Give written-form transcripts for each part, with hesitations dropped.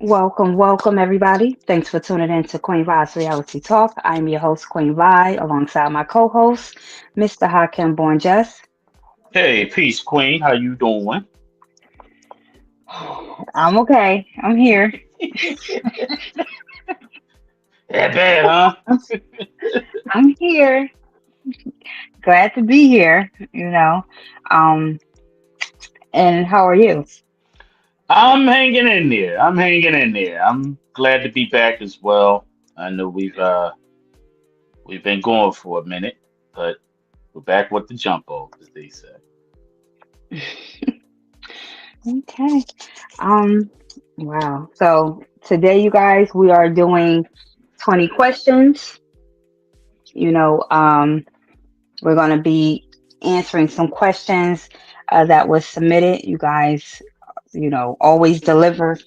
Welcome, everybody. Thanks for tuning in to Queen Vi's Reality Talk. I'm your host, Queen Vi, alongside my co-host, Mr. Hakim Born Jess. Hey, peace, Queen. How you doing? I'm okay. I'm here. That bad, huh? I'm here. Glad to be here, Um, and how are you? I'm hanging in there. I'm hanging in there. I'm glad to be back as well. I know we've been going for a minute, but we're back with the jumbo, as they say. Okay. Um, wow. So today, you guys, we are doing 20 questions. You know, um, we're going to be answering some questions that was submitted. You guys, always deliver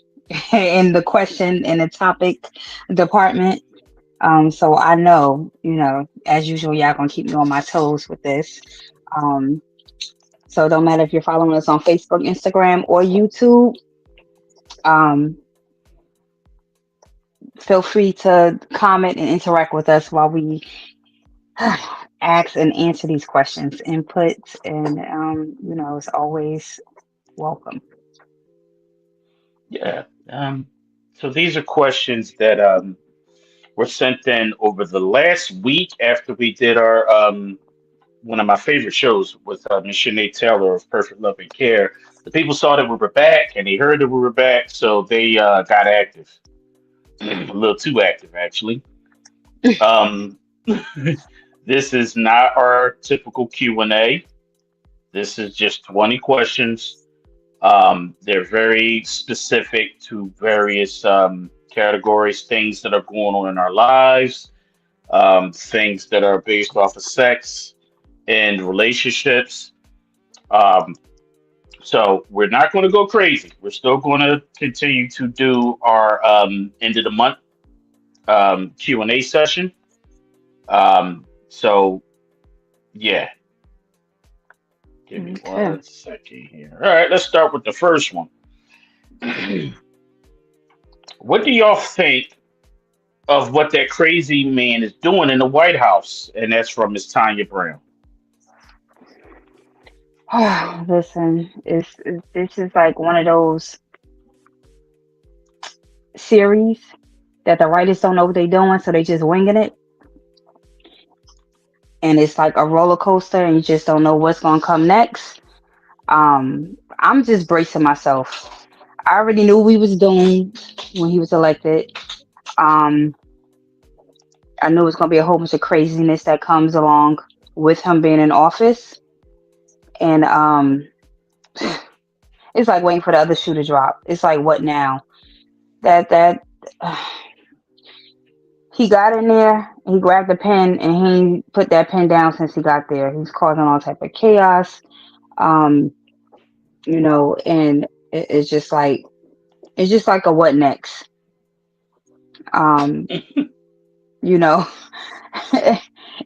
in the question in the topic department. So I know, as usual, y'all gonna keep me on my toes with this. Um, so don't matter if you're following us on Facebook, Instagram, or YouTube. Um, Feel free to comment and interact with us while we ask and answer these questions. Input and is always welcome. Yeah. So these are questions that were sent in over the last week after we did our one of my favorite shows with Miss Sinead Taylor of Perfect Love and Care. The people saw that we were back and they heard that we were back, so they got active. A little too active, actually. Um, this is not our typical Q&A. This is just 20 questions. They're very specific to various categories, things that are going on in our lives, things that are based off of sex and relationships. Um, so we're not going to go crazy. We're still going to continue to do our end of the month Q&A session. So yeah, give me Okay. 1 second here. All right, let's start with the first one. What do y'all think of what that crazy man is doing in the White House? And that's from Miss Tanya Brown. Listen, this is like one of those series that the writers don't know what they're doing, so they just winging it, and it's like a roller coaster, and you just don't know what's gonna come next. I'm just bracing myself. I already knew we was doomed when he was elected. Um, I knew it was gonna be a whole bunch of craziness that comes along with him being in office, and it's like waiting for the other shoe to drop. It's like, what now? That he got in there, he grabbed the pen, and he put that pen down since he got there. He's causing all type of chaos. Um, and it's just like a what next. Um, you know,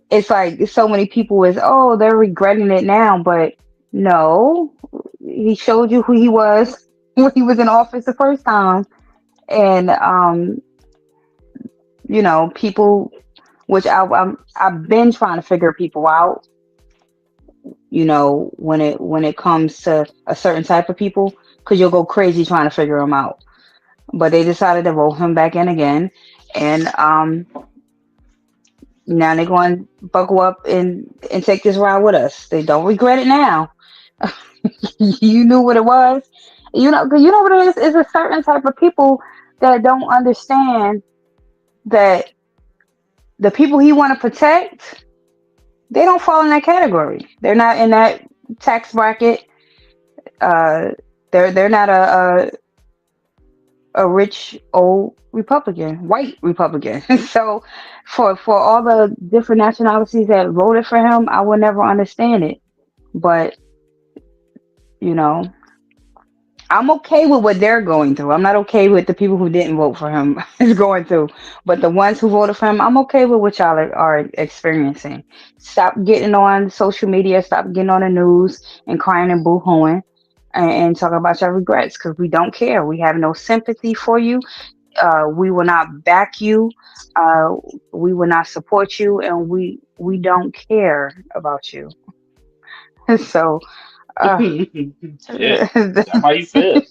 it's like so many people is, oh, they're regretting it now, but no, he showed you who he was when he was in office the first time, and people, which I've been trying to figure people out. When it comes to a certain type of people, because you'll go crazy trying to figure them out. But they decided to vote him back in again, and now they're going to buckle up and take this ride with us. They don't regret it now. You knew what it was. 'Cause you know what it is? It's a certain type of people that don't understand that the people he want to protect, they don't fall in that category. They're not in that tax bracket. Uh, they're not a rich old Republican, white Republican. So for all the different nationalities that voted for him, I will never understand it. But you know, I'm okay with what they're going through. I'm not okay with the people who didn't vote for him is going through. But the ones who voted for him, I'm okay with what y'all are experiencing. Stop getting on social media, stop getting on the news and crying and boo-hooing. and talk about your regrets because we don't care. We have no sympathy for you. We will not back you. Uh, we will not support you, and we don't care about you. So, uh, Shit. That's how you feel.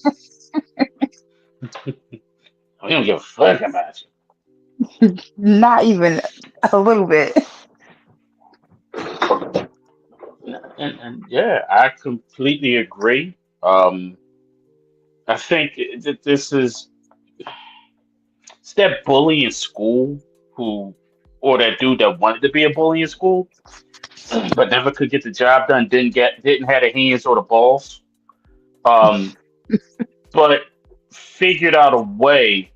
We don't give a fuck about not even a little bit. you. And yeah, I completely agree. Um, I think that this is it's that bully in school who, or that dude that wanted to be a bully in school, but never could get the job done. Didn't have the hands or the balls. Um, but figured out a way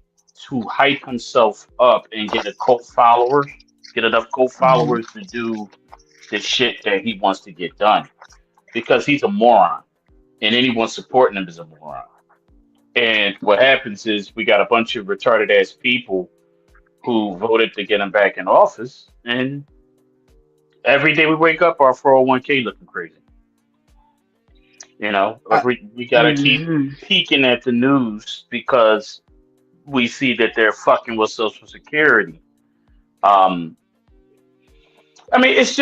to hype himself up and get a cult followers, get enough cult Mhm. followers to do the shit that he wants to get done because he's a moron and anyone supporting him is a moron. And what happens is we got a bunch of retarded ass people who voted to get him back in office, and every day we wake up, our 401k looking crazy. You know, Uh, we gotta keep mhm. peeking at the news because we see that they're fucking with Social Security. Um, I mean, it's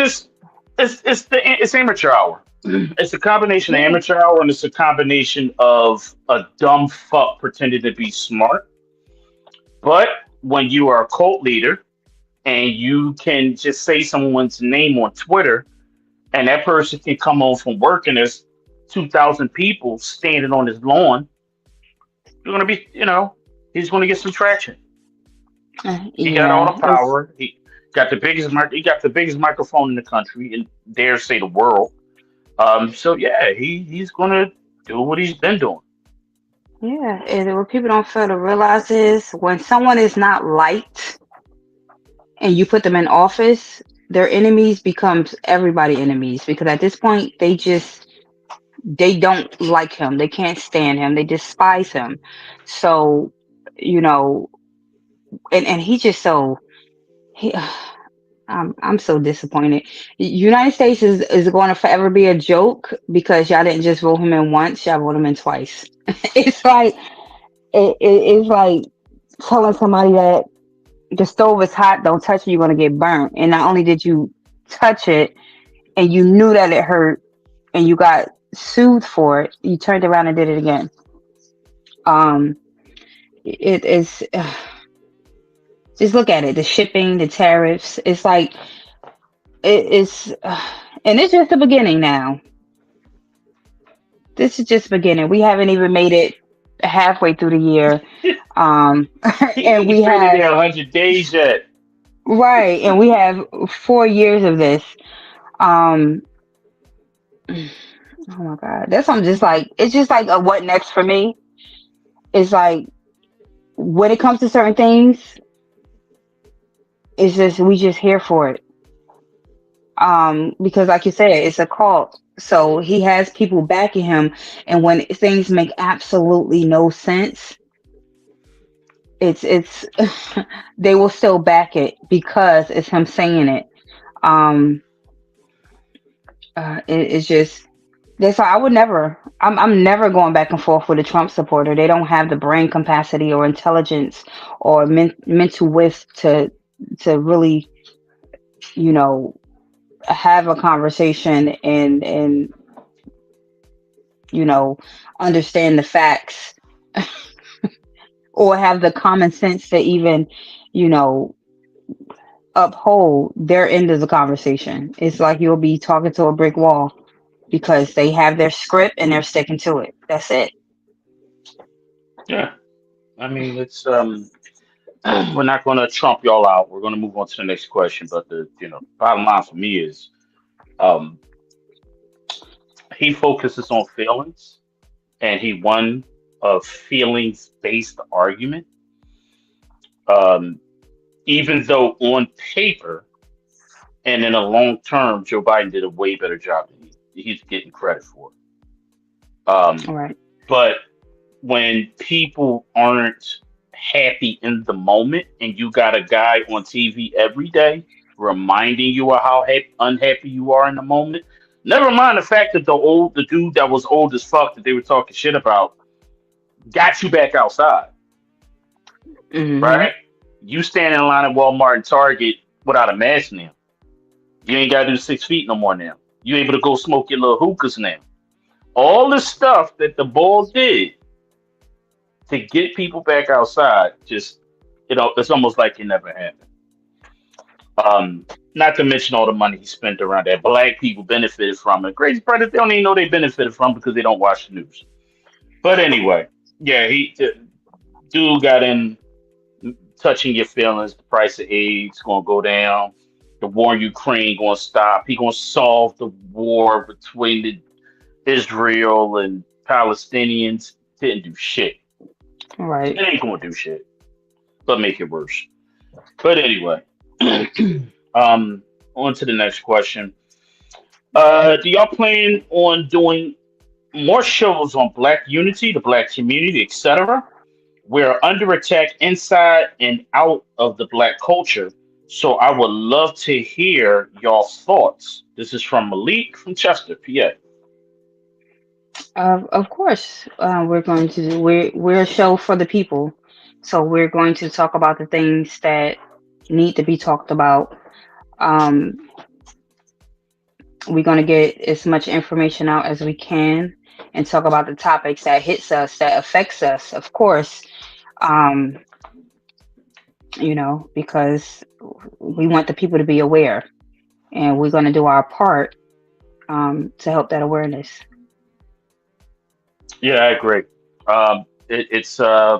amateur hour. It's a combination of Yeah. amateur hour and it's a combination of a dumb fuck pretending to be smart. But when you are a cult leader and you can just say someone's name on Twitter and that person can come home from work and there's 2,000 people standing on his lawn, you're gonna be, he's gonna get some traction. He got all Yeah. the It's power. He got the biggest microphone in the country and dare say the world. So yeah, he's gonna do what he's been doing. yeah. And what people don't fail to realize is when someone is not liked and you put them in office, their enemies becomes everybody enemies because at this point they don't like him. They can't stand him. They despise him. So, you know, and he just so he I'm so disappointed. United States is going to forever be a joke because y'all didn't just vote him in once, y'all voted him in twice. It's like it's like telling somebody that the stove is hot, don't touch it, you're gonna get burnt. And not only did you touch it and you knew that it hurt and you got sued for it, you turned around and did it again. Um, it is just look at it, the shipping, the tariffs. It's like it's and it's just the beginning now. This is just beginning. We haven't even made it halfway through the year. Um, He and ain't we been in have there 100 days yet. right, and we have 4 years of this. Um, oh my God, that's I'm just like it's just like a what next for me. It's like when it comes to certain things, it's just we just here for it. Because like you said, it's a cult. So he has people backing him, and when things make absolutely no sense, it's they will still back it because it's him saying it. Um, it's just that's why I would never. I'm never going back and forth with a Trump supporter. They don't have the brain capacity or intelligence or mental width to really, you know, have a conversation and you know understand the facts or have the common sense to even, you know, uphold their end of the conversation. It's like you'll be talking to a brick wall because they have their script and they're sticking to it. That's it. Yeah, I mean it's. We're not going to trump y'all out. We're going to move on to the next question. But the bottom line for me is um, he focuses on feelings, and he won a feelings based argument. Um, Even though on paper and in a long term, Joe Biden did a way better job than he's getting credit for. All Um, right. but when people aren't happy in the moment, and you got a guy on TV every day reminding you of how unhappy you are in the moment, Never mind the fact that the dude that was old as fuck that they were talking shit about got you back outside, Hmm. right? You stand in line at Walmart and Target without a mask now. You ain't got to do 6 feet no more now. You able to go smoke your little hookahs now. All the stuff that the Bulls did to get people back outside, just it's almost like it never happened. Not to mention all the money he spent around that. Black people benefited from it. Crazy part is they don't even know they benefited from because they don't watch the news. But anyway, yeah, dude got in touching your feelings. The price of AIDS gonna go down. The war in Ukraine gonna stop. He gonna solve the war between the Israel and Palestinians. Didn't do shit. Right. It ain't gonna do shit, but make it worse. But anyway, on to the next question. Do y'all plan on doing more shows on Black unity, the Black community, etc.? We're under attack inside and out of the Black culture. So I would love to hear y'all thoughts. This is from Malik from Chester, PA. Of course, we're going to. We're a show for the people, so we're going to talk about the things that need to be talked about. Um, we're going to get as much information out as we can and talk about the topics that hits us, that affects us. Of course, um, because we want the people to be aware, and we're going to do our part to help that awareness. Yeah, I agree. It's I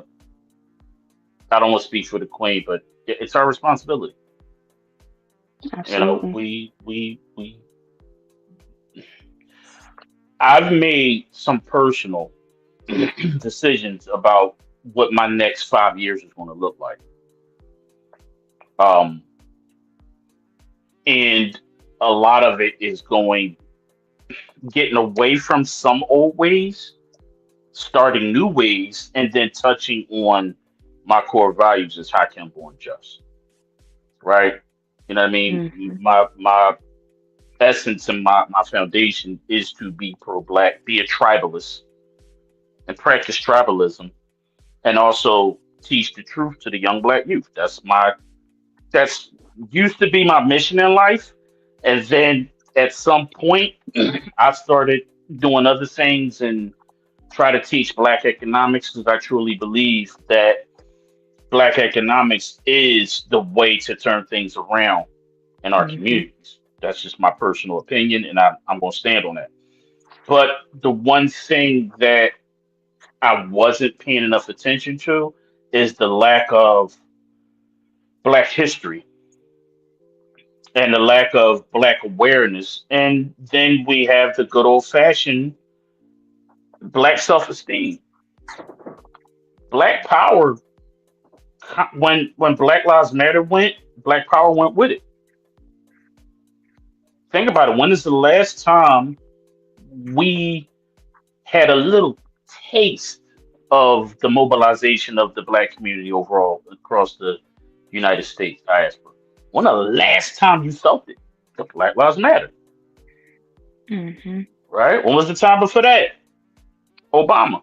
don't want to speak for the Queen, but it's our responsibility. Absolutely. We I've made some personal decisions about what my next 5 years is going to look like. Um, and a lot of it is going getting away from some old ways, starting new ways, and then touching on my core values as Hakim Born Just. Right? You know what I mean? Hmm. My essence and my foundation is to be pro black, be a tribalist, and practice tribalism, and also teach the truth to the young black youth. That's used to be my mission in life. And then at some point I started doing other things and try to teach black economics because I truly believe that black economics is the way to turn things around in our Hmm. communities. That's just my personal opinion, and I'm going to stand on that. But the one thing that I wasn't paying enough attention to is the lack of black history and the lack of black awareness. And then we have the good old fashioned black self esteem. Black power, when Black Lives Matter went, black power went with it. Think about it. When is the last time we had a little taste of the mobilization of the black community overall across the United States diaspora? When the last time you felt it? The Black Lives Matter, Hmm. right? When was the time before that? Obama.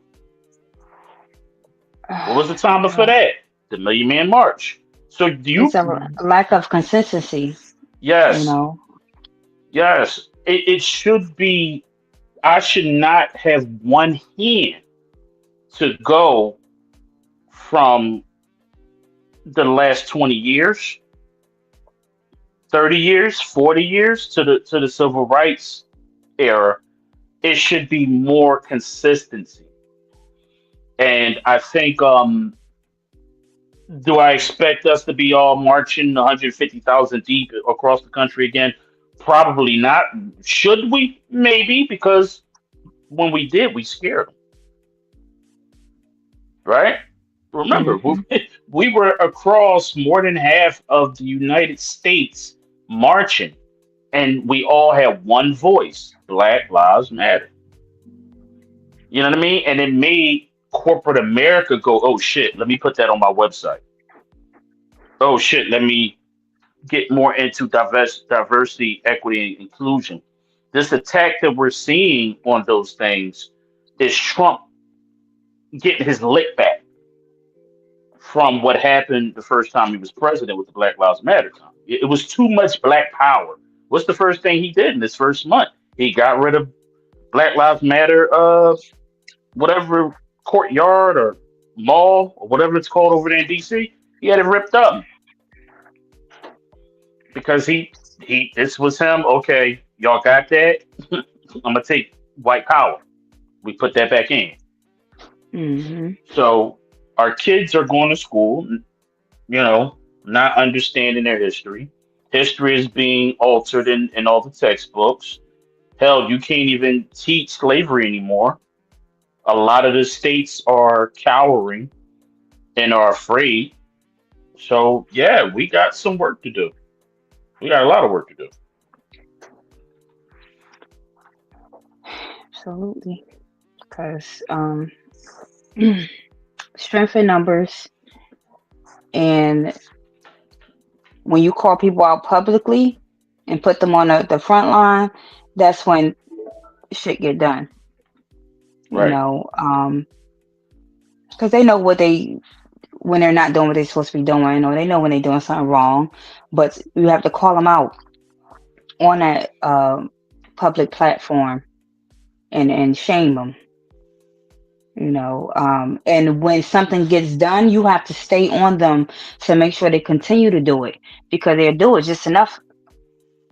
What was the time before Yeah. that? The Million Man March. So do you? It's a lack of consistency, you Yes, know. yes. It should be. I should not have one hand to go from the last 20 years, 30 years, 40 years to the civil rights era. It should be more consistency. And I think do I expect us to be all marching 150,000 deep across the country again? Probably not. Should we? Maybe, because when we did, we scared them, right? Remember, Hmm. we were across more than half of the United States marching, and we all had one voice: Black Lives Matter. You know what I mean? And it made corporate America go, "Oh shit, let me put that on my website. Oh shit, let me get more into diversity, equity, and inclusion." This attack that we're seeing on those things is Trump getting his lick back from what happened the first time he was president with the Black Lives Matter time. It was too much black power. What's the first thing he did in this first month? He got rid of Black Lives Matter, whatever courtyard or mall or whatever it's called over there in DC. He had it ripped up because he this was him. Okay, y'all got that. I'm gonna take white power. We put that back in. Hmm. So our kids are going to school, not understanding their history. History is being altered in all the textbooks. Hell, you can't even teach slavery anymore. A lot of the states are cowering and are afraid. So yeah, we got some work to do. We got a lot of work to do. Absolutely. Because strength in numbers, and when you call people out publicly and put them on the front line, that's when shit get done. You Right. know, because they know what they when they're not doing what they're supposed to be doing, or they know when they're doing something wrong. But you have to call them out on that public platform and shame them. And when something gets done, you have to stay on them to make sure they continue to do it, because they'll do it just enough.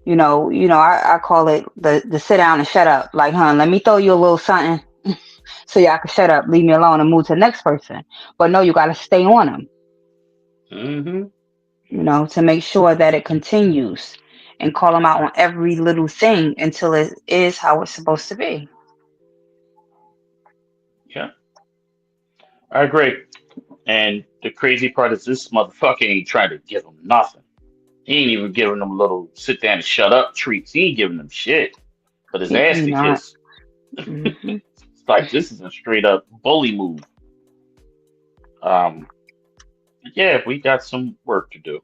I call it the sit down and shut up. Like, huh, let me throw you a little something so y'all can shut up, leave me alone, and move to the next person. But no, you got to stay on them, Hmm. to make sure that it continues, and call them out on every little thing until it is how it's supposed to be. Yeah, I agree. And the crazy part is this motherfucker ain't trying to give them nothing. He ain't even giving them little sit down and shut up treats. He ain't giving them shit but his ass He to not. kiss. Hmm. It's like this is a straight up bully move. Um, yeah, we got some work to do.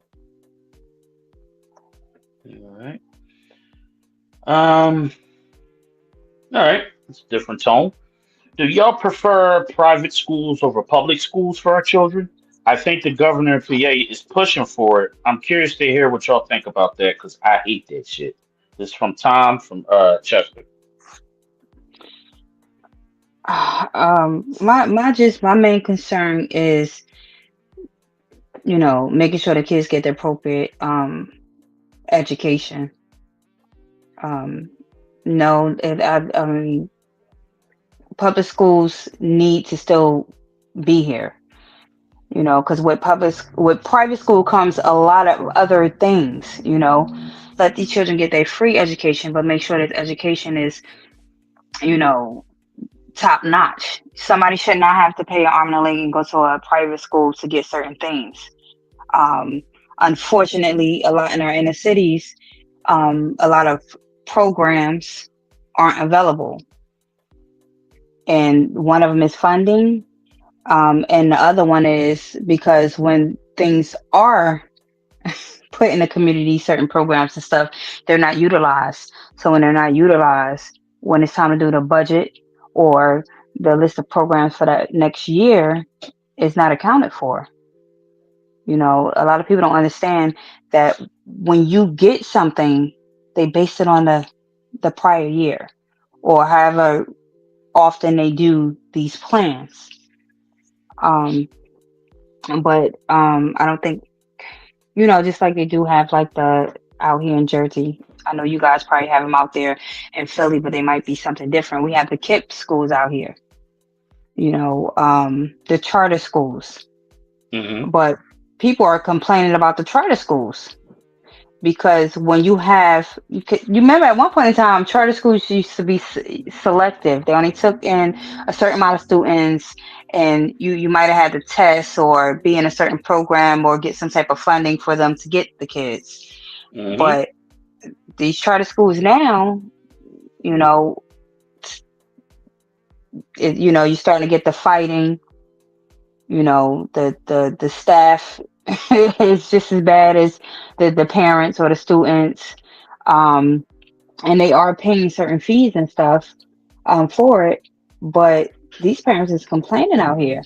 All right. Um, all right. It's a different tone. Do y'all prefer private schools over public schools for our children? I think the governor of PA is pushing for it. I'm curious to hear what y'all think about that because I hate that shit. This is from Tom from Chester. My main concern is, making sure the kids get the appropriate education. Um, no, I mean, public schools need to still be here. Because with private school comes a lot of other things. Let these children get their free education, but make sure that education is, you know, top notch. Somebody should not have to pay an arm and a leg and go to a private school to get certain things. Um, Unfortunately, a lot in our inner cities, a lot of programs aren't available, and one of them is funding, and the other one is because when things are put in the community, certain programs and stuff, they're not utilized. So when they're not utilized, when it's time to do the budget or the list of programs for that next year, it's not accounted for. A lot of people don't understand that when you get something, they base it on the prior year, or however often they do these plans. Um, but I don't think, just like they do have like the out here in Jersey. I know you guys probably have them out there in Philly, but they might be something different. We have the KIPP schools out here, the charter schools. Hmm. But people are complaining about the charter schools because when you remember at one point in time, charter schools used to be selective. They only took in a certain amount of students, and you might have had to test or be in a certain program or get some type of funding for them to get the kids. Hmm. But these charter schools now, you know, you're starting to get the fighting. The staff is just as bad as the parents or the students. Um, and they are paying certain fees and stuff for it. But these parents is complaining out here.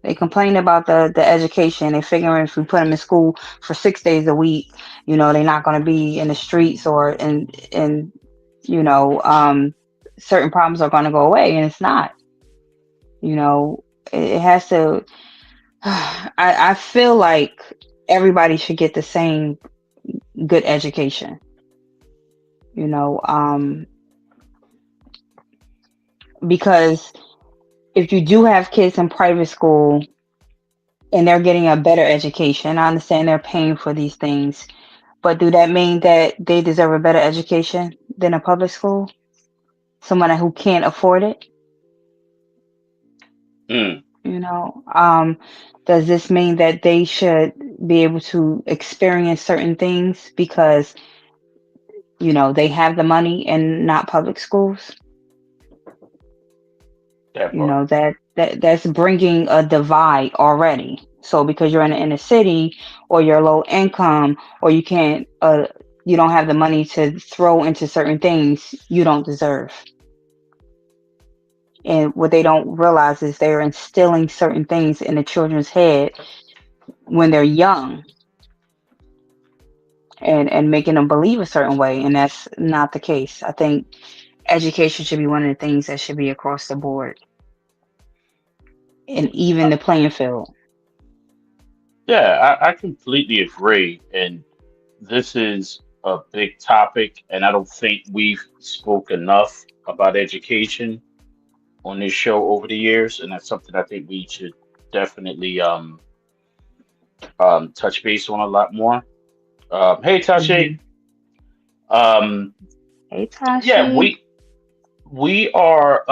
They complain about the education. They figuring if we put them in school for 6 days a week, they're not going to be in the streets or in you know, certain problems are going to go away, and it's not. It has to. I feel like everybody should get the same good education. You know, because if you do have kids in private school and they're getting a better education, I understand they're paying for these things, but do that mean that they deserve a better education than a public school? Someone who can't afford it? Mm, You know, does this mean that they should be able to experience certain things because, they have the money and not public schools? that part. That's bringing a divide already. So because you're in the inner city or you're low income or you don't have the money to throw into certain things you don't deserve. And what they don't realize is they're instilling certain things in the children's head when they're young and making them believe a certain way. And that's not the case. I think education should be one of the things that should be across the board and even Uh, the playing field. yeah, I completely agree. And this is a big topic, and I don't think we've spoke enough about education on this show over the years, and that's something I think we should definitely touch base on a lot more. Hey, Tashi. Hmm. Um, Hey, yeah, Tashi. we are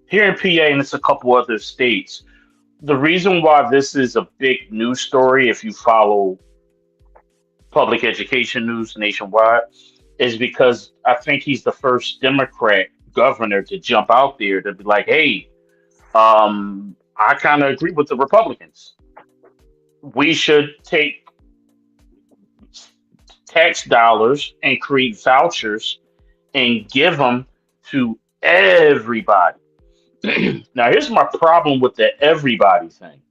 here in PA, and it's a couple other states. The reason why this is a big news story, if you follow public education news nationwide, is because I think he's the first Democrat governor to jump out there to be like, "Hey, I kind of agree with the Republicans. We should take tax dollars and create vouchers and give them to everybody." Now, here's my problem with the everybody thing.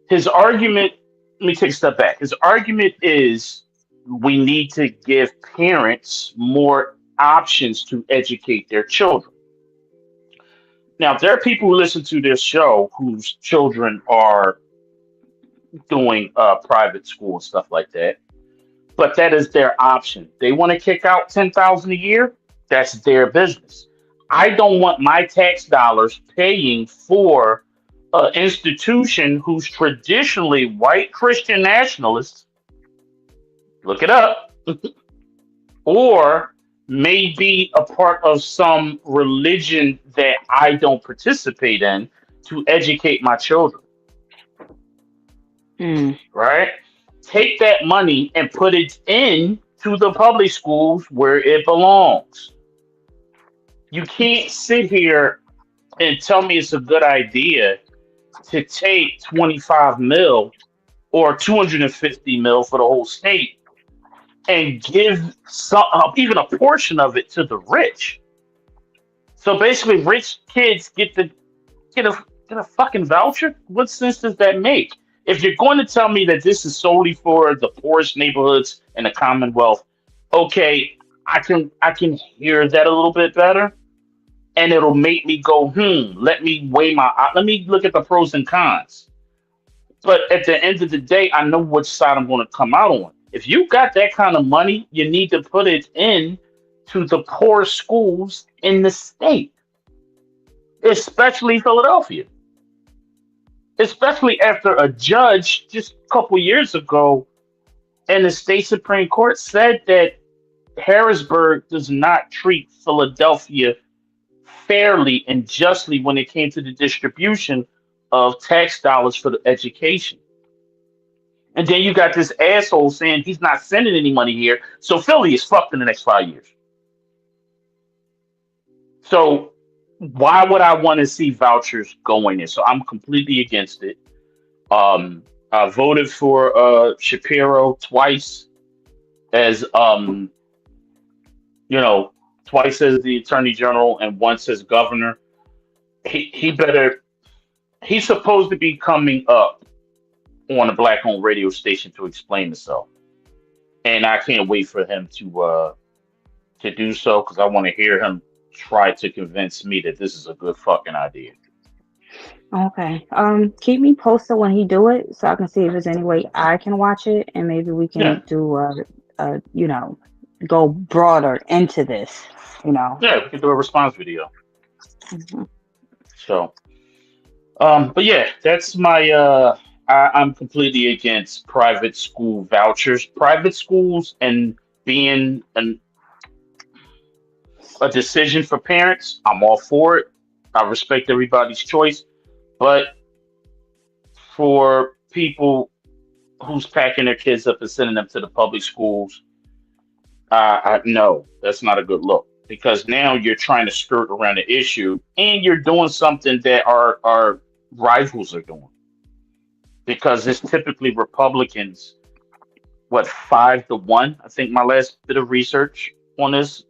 His argument, let me take a step back. His argument is we need to give parents more options to educate their children. Now, there are people who listen to this show whose children are doing private school and stuff like that, but that is their option. They want to kick out 10,000 a year. That's their business. I don't want my tax dollars paying for an institution who's traditionally white Christian nationalists. Look it up, or may be a part of some religion that I don't participate in to educate my children. Mm. Right? Take that money and put it in to the public schools where it belongs. You can't sit here and tell me it's a good idea to take 25 mil or 250 mil for the whole state and give some, even a portion of it to the rich. So basically, rich kids get a get a fucking voucher. What sense does that make? If you're going to tell me that this is solely for the poorest neighborhoods in the Commonwealth, okay, I can hear that a little bit better, and it'll make me go, let me weigh let me look at the pros and cons. But at the end of the day, I know which side I'm going to come out on. If you got that kind of money, you need to put it in to the poor schools in the state, especially Philadelphia. Especially after a judge just a couple years ago in the state Supreme Court said that Harrisburg does not treat Philadelphia fairly and justly when it came to the distribution of tax dollars for the education. And then you got this asshole saying he's not sending any money here, so Philly is fucked in the next 5 years. So why would I want to see vouchers going in? So I'm completely against it. I voted for Shapiro twice as you know, twice as the attorney general and once as governor. He better. He's supposed to be coming up on a black-owned radio station to explain himself, and I can't wait for him to do so because I want to hear him try to convince me that this is a good fucking idea. Okay. Keep me posted when he do it so I can see if there's any way I can watch it and maybe we Yeah, can do you know, go broader into this, you know. yeah, we can do a response video. Mhm. So, but yeah, that's my. I'm completely against private school vouchers, private schools, and being a decision for parents. I'm all for it. I respect everybody's choice, but for people who's packing their kids up and sending them to the public schools, no, that's not a good look because now you're trying to skirt around the issue and you're doing something that our rivals are doing because it's typically Republicans. What 5-1? I think my last bit of research on this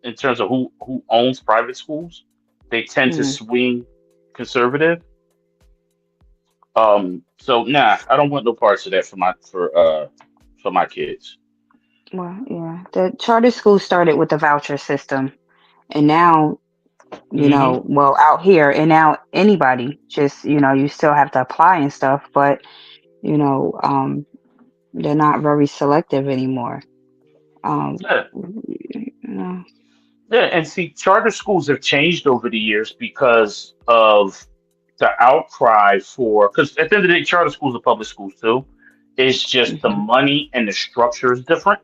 in terms of who owns private schools, they tend to Mm. swing conservative. So nah, I don't want no parts of that for my kids. Well, yeah. The charter school started with the voucher system and now, you Hmm. know, well, out here and now anybody just, you know, you still have to apply and stuff, but you know, they're not very selective anymore. Um, Yeah, you know, yeah, and see, charter schools have changed over the years because of the outcry for. Because at the end of the day, charter schools are public schools too. It's just the mhm. money and the structure is different.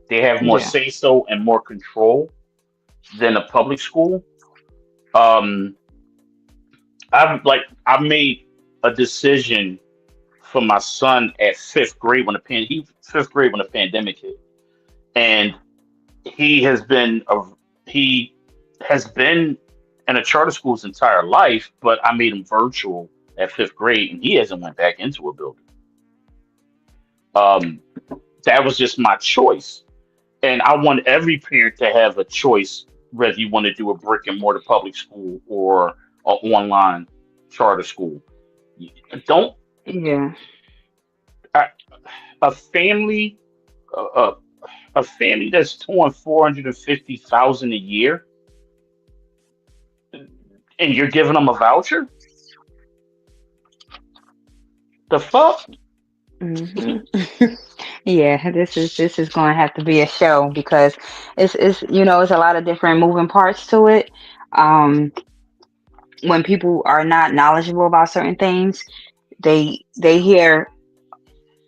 They have more Yeah. say so and more control than a public school. Um, I made a decision for my son at fifth grade when the pandemic hit, and he has been a he has been in a charter school his entire life, but I made him virtual at fifth grade, and he hasn't went back into a building. Um, that was just my choice, and I want every parent to have a choice whether you want to do a brick and mortar public school or an online charter school. Don't Yeah. a a family a, a a family that's doing 450,000 a year and you're giving them a voucher? The fuck? Hmm. Yeah, this is going to have to be a show because it's you know it's a lot of different moving parts to it. Um, when people are not knowledgeable about certain things, they hear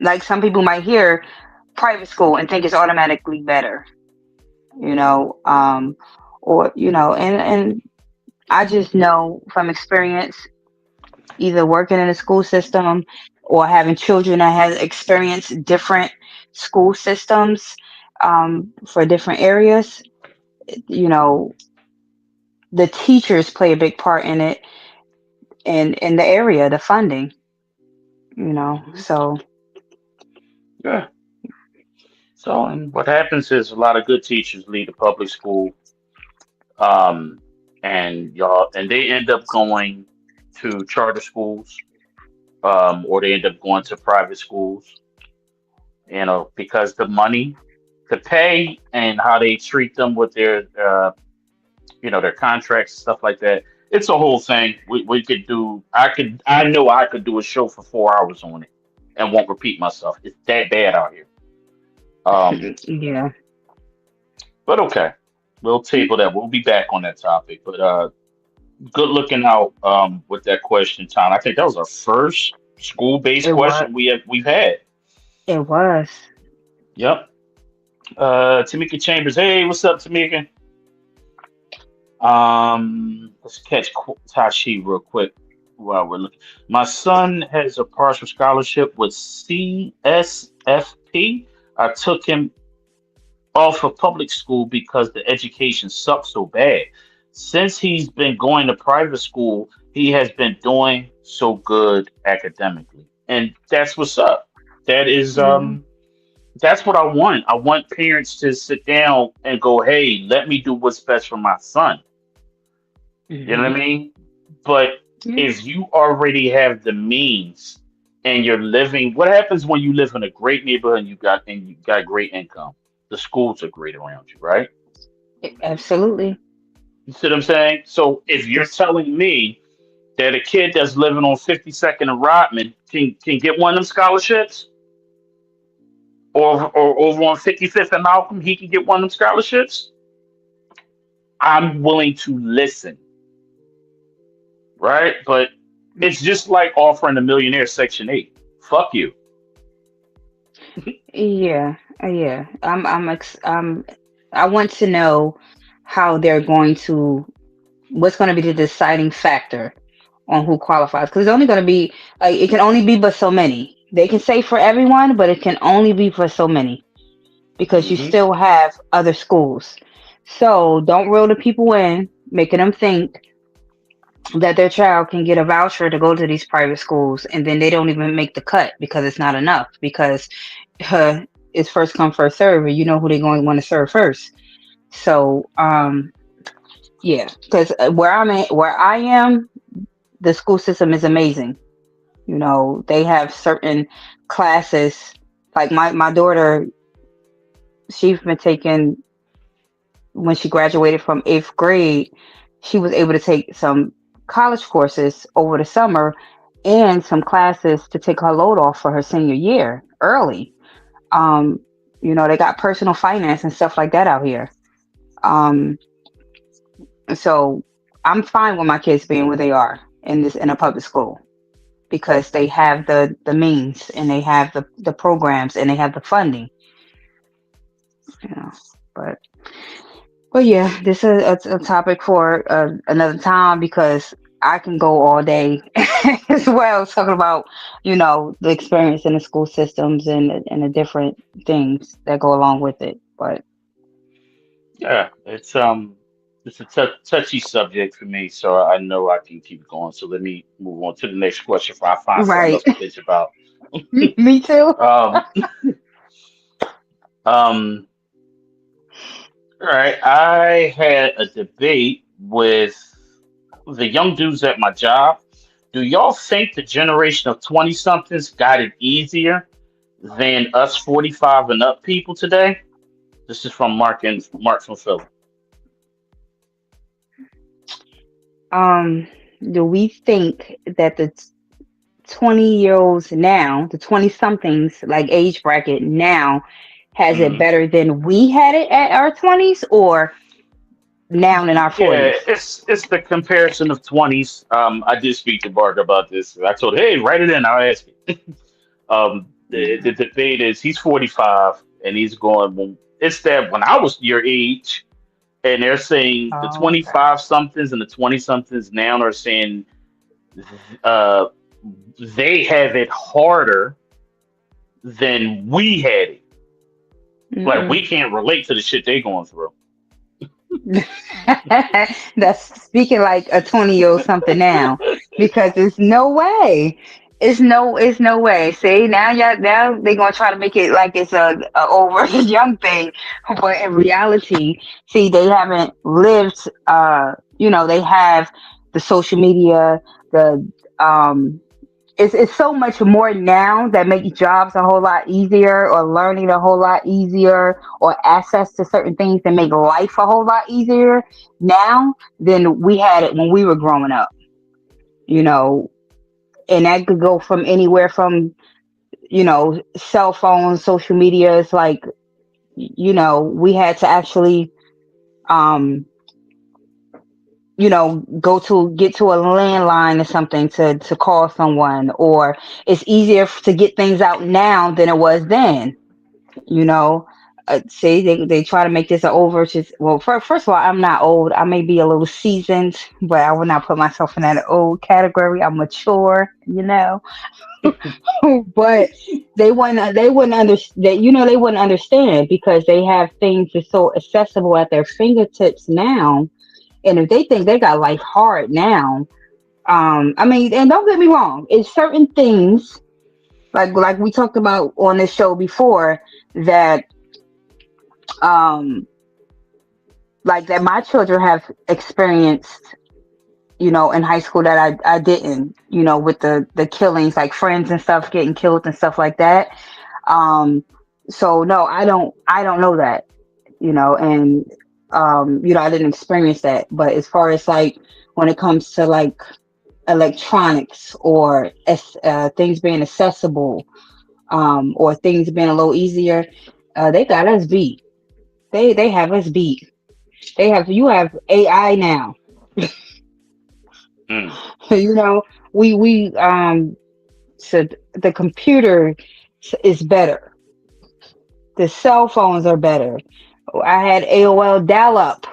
like some people might hear private school and think it's automatically better, you know, or you know, and I just know from experience either working in a school system or having children that has experienced different school systems for different areas, you know, the teachers play a big part in it and in the area, the funding, you know. Mhm. So Yeah. So, and what happens is a lot of good teachers leave the public school, um, and they end up going to charter schools, or they end up going to private schools, because the money, the pay, and how they treat them with their contracts, stuff like that. It's a whole thing. We could do. I know I could do a show for 4 hours on it, and won't repeat myself. It's that bad out here. Um, yeah. but okay, we'll table that. We'll be back on that topic. But good looking out with that question, Tom. I think that was our first school-based it was question we've had. it was Yep. Tamika Chambers. Hey, what's up, Tamika? Let's catch Tashi real quick while we're looking. My son has a partial scholarship with CSFP. I took him off of public school because the education sucks so bad. Since he's been going to private school, he has been doing so good academically, and that's what's up. That is yeah. That's what I want. I want parents to sit down and go, "Hey, let me do what's best for my son." You know what Hmm. I mean? But Yeah. if you already have the means and you're living, what happens when you live in a great neighborhood and you got great income? The schools are great around you, right? Absolutely. You see what I'm saying? So if you're Yes. telling me that a kid that's living on 52nd and Rodman can get one of them scholarships, or over on 55th and Malcolm, he can get one of them scholarships, I'm willing to listen, right? But it's just like offering a millionaire Section 8. Fuck you. Yeah. Yeah. I want to know how they're going to, what's going to be the deciding factor on who qualifies. Because it's only going to be, like, it can only be but so many. They can say for everyone, but it can only be for so many because you Hmm. still have other schools. So don't reel the people in, making them think that their child can get a voucher to go to these private schools and then they don't even make the cut because it's not enough because it's first come first serve and you know who they're going to want to serve first. So yeah, because where I am, the school system is amazing. You know, they have certain classes. Like my daughter, she's been taking, when she graduated from eighth grade, she was able to take some college courses over the summer and some classes to take her load off for her senior year early. Um, you know, they got personal finance and stuff like that out here. Um, so I'm fine with my kids being where they are in a public school because they have the means and they have the programs and they have the funding. You know, but yeah, this is a topic for another time because I can go all day as well talking about, you know, the experience in the school systems and the different things that go along with it. But Yeah, it's a touchy subject for me, so I know I can keep going. So let me move on to the next question if I find something right, else to bitch about. me too. Um, um, all right. I had a debate with the young dudes at my job. Do y'all think the generation of 20 somethings got it easier than us 45 and up people today? This is from Mark from Philly. Um, do we think that the 20-year-olds now, the 20 somethings like age bracket now, has it Mhm. better than we had it at our 20s or now in our Yeah, 40s? it's the comparison of 20s. I did speak to Bark about this. I told him, hey, write it in. I'll ask you. The debate is he's 45 and he's going, well, it's that when I was your age, and they're saying the Oh, okay. 25 somethings and the 20 somethings now are saying uh, they have it harder than we had it. Like Mm-mm. we can't relate to the shit they going through. That's speaking like a 20-year-old something now because there's no way. It's no way. See, now they're gonna try to make it like it's a over young thing. But in reality, see, they haven't lived you know, they have the social media, the um it's so much more now that makes jobs a whole lot easier or learning a whole lot easier or access to certain things that make life a whole lot easier now than we had it when we were growing up, you know, and that could go from anywhere from, you know, cell phones, social media. It's like, you know, we had to actually um you know, go to get to a landline or something to call someone, or it's easier to get things out now than it was then. You know, see, they try to make this an over. Just well, first of all, I'm not old. I may be a little seasoned, but I would not put myself in that old category. I'm mature, you know. But they wouldn't understand. You know, they wouldn't understand because they have things that's so accessible at their fingertips now, and if they think they got life hard now, I mean, and don't get me wrong, it's certain things. like we talked about on this show before, that um like that my children have experienced, in high school, that I didn't, with the killings, like friends and stuff getting killed and stuff like that. Um, so no, I don't know that, and I didn't experience that. But as far as like when it comes to like electronics or things being accessible, or things being a little easier, they got us beat. They have us beat. You have AI now. Mm. you know, we so the computer is better. The cell phones are better. I had AOL dial up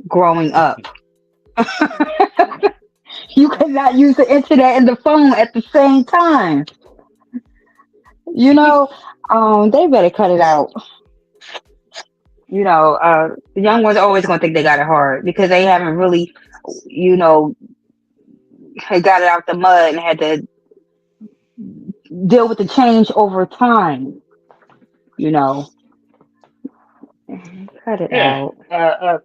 growing up. You could not use the internet and the phone at the same time. You know, they better cut it out. The young ones are always gonna think they got it hard because they haven't really, you know, had got it out the mud and had to deal with the change over time. You know, cut it Yeah, out.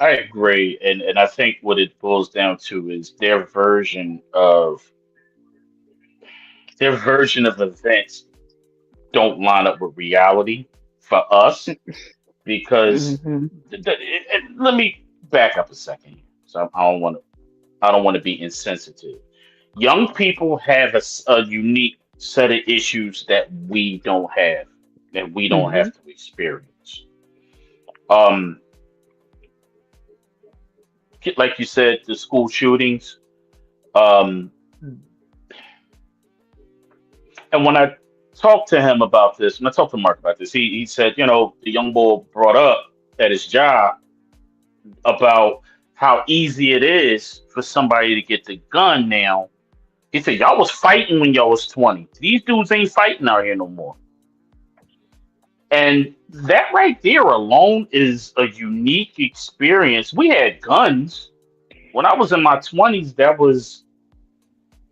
I agree, and I think what it boils down to is their version of events don't line up with reality for us because Hmm. let me back up a second. So I don't want to be insensitive. Young people have a unique set of issues that we don't have, that we don't Hmm. have to experience. Um, like you said, the school shootings. Um, and when I talked to him about this, when I talked to Mark about this, he said, the young boy brought up at his job about how easy it is for somebody to get the gun now. He said, y'all was fighting when y'all was 20. These dudes ain't fighting out here no more. And that right there alone is a unique experience. We had guns. When I was in my 20s, that was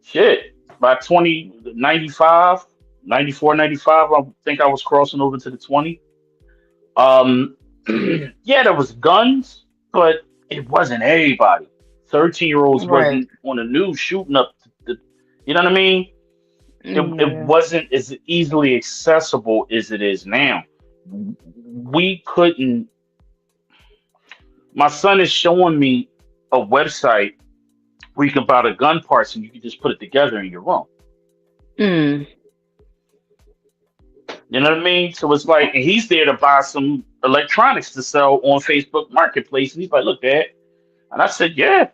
shit. By 2095, 94, 95, I think I was crossing over to the 20. Um, yeah, there was guns, but it wasn't everybody. 13-year-olds Right. wasn't on the news shooting up you know what I mean? It Yeah. wasn't as easily accessible as it is now. We couldn't. My son is showing me a website where you can buy the gun parts and you can just put it together in your room. Mm. You know what I mean? So it's like, and he's there to buy some electronics to sell on Facebook Marketplace, and he's like, "Look, Dad," and I said, "Yeah,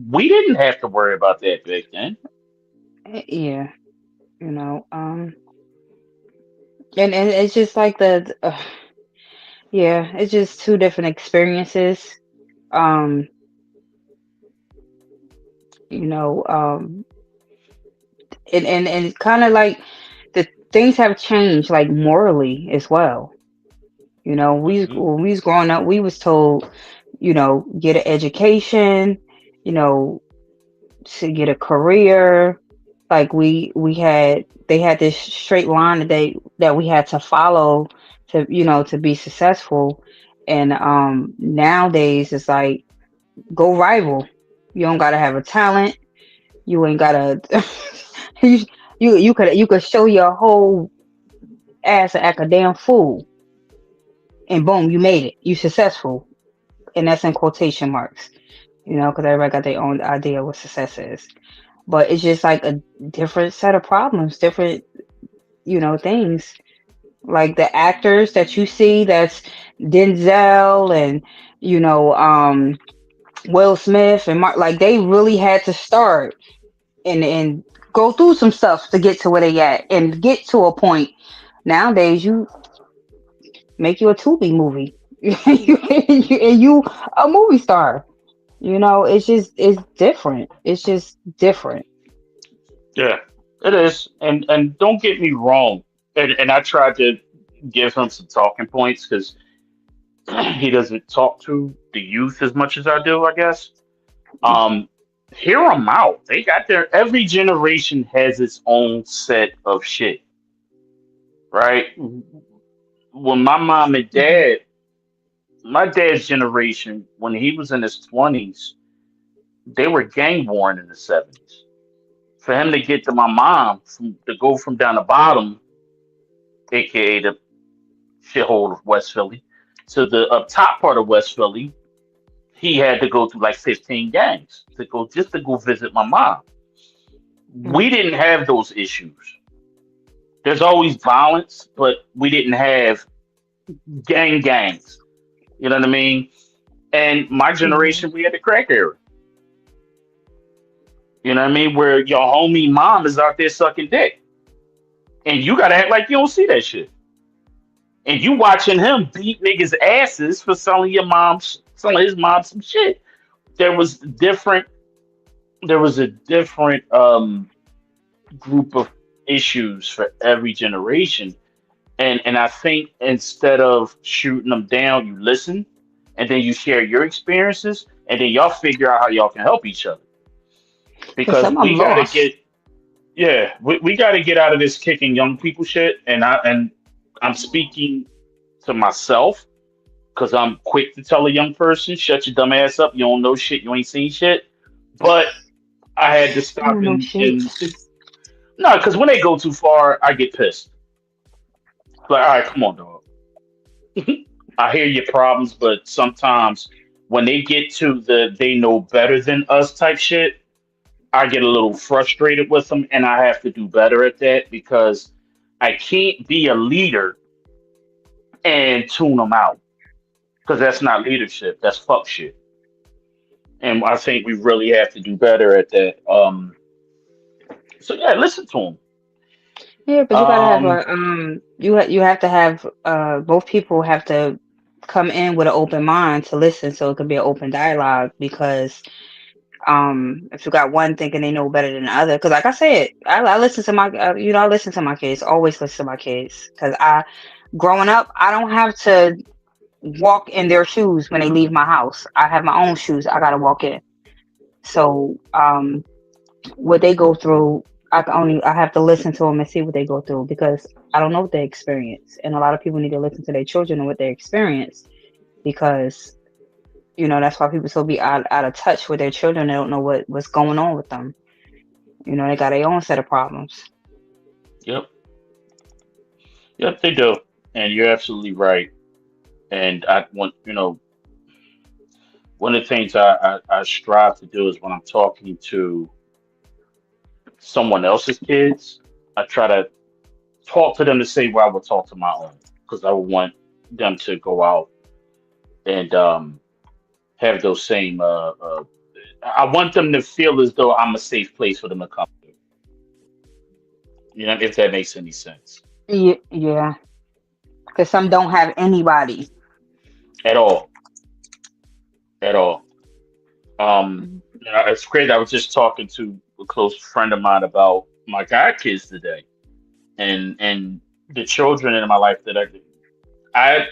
we didn't have to worry about that back then." Yeah. You know. And it's just like yeah, it's just two different experiences. Um. You know. And it's kind of like the things have changed, like morally as well. Hmm. When we was growing up, we was told, get an education, you know, to get a career. Like they had this straight line that we had to follow to, to be successful. And nowadays it's like, go rival. You don't gotta have a talent. You ain't gotta. you you could show your whole ass and act a damn fool, and boom, you made it. You successful, and that's in quotation marks. Because everybody got their own idea what success is. But it's just like a different set of problems, different, things. Like the actors that you see, that's Denzel and, you know, um, Will Smith and Mark, like they really had to start and go through some stuff to get to where they at and get to a point. Nowadays, you make you a Tubi movie, and you a movie star. It's different. It's just different. Yeah, it is. And don't get me wrong. And I tried to give him some talking points because he doesn't talk to the youth as much as I do, I guess. Um, Hear them out. They got their every generation has its own set of shit, right? When my mom and Mhm. dad, my dad's generation, when he was in his 20s, they were gang warring in the 70s. For him to get to my mom, to go from down the bottom, aka the shithole of West Philly, to the up top part of West Philly, he had to go through like 15 gangs to go just to go visit my mom. We Mhm. didn't have those issues. There's always violence, but we didn't have gangs. You know what I mean? And my Yeah. generation, we had the crack era. You know what I mean? Where your homie mom is out there sucking dick, and you gotta act like you don't see that shit. And you watching him beat niggas' asses for selling his mom some shit. There was different. There was a different group of issues for every generation, and I think instead of shooting them down, you listen, and then you share your experiences, and then y'all figure out how y'all can help each other. Cause Because some of them we got to lost. get, yeah, we got to get out of this kicking young people shit, and I'm speaking to myself because I'm quick to tell a young person, shut your dumb ass up, you don't know shit, you ain't seen shit. But I had to I stop don't know shit. and no, because when they go too far, I get pissed. Like, all right, come on, dog. I hear your problems, but sometimes when they get to the they know better than us type shit, I get a little frustrated with them, and I have to do better at that because I can't be a leader and tune them out because that's not leadership. That's fuck shit. And I think we really have to do better at that. So yeah, listen to them. Yeah, but you gotta have Um, a you have to have both people have to come in with an open mind to listen, so it can be an open dialogue. Because if you got one thinking they know better than the other, because like I said, I listen to my I listen to my kids, always listen to my kids, because I growing up I don't have to walk in their shoes when they leave my house. I have my own shoes I gotta walk in. So what they go through, I have to listen to them and see what they go through, because I don't know what they experience, and a lot of people need to listen to their children and what they experience, because that's why people so be out of touch with their children. They don't know what's going on with them. They got their own set of problems. yep, yep, they do, and you're absolutely right. And I want one of the things I strive to do is when I'm talking to someone else's kids, I try to talk to them the same way I would talk to my own because I would want them to go out and have those same. I want them to feel as though I'm a safe place for them to come to. You know, if that makes any sense Yeah, because some don't have anybody. at all, at all. It's great. I was just talking to a close friend of mine about my god kids today, and the children in my life that I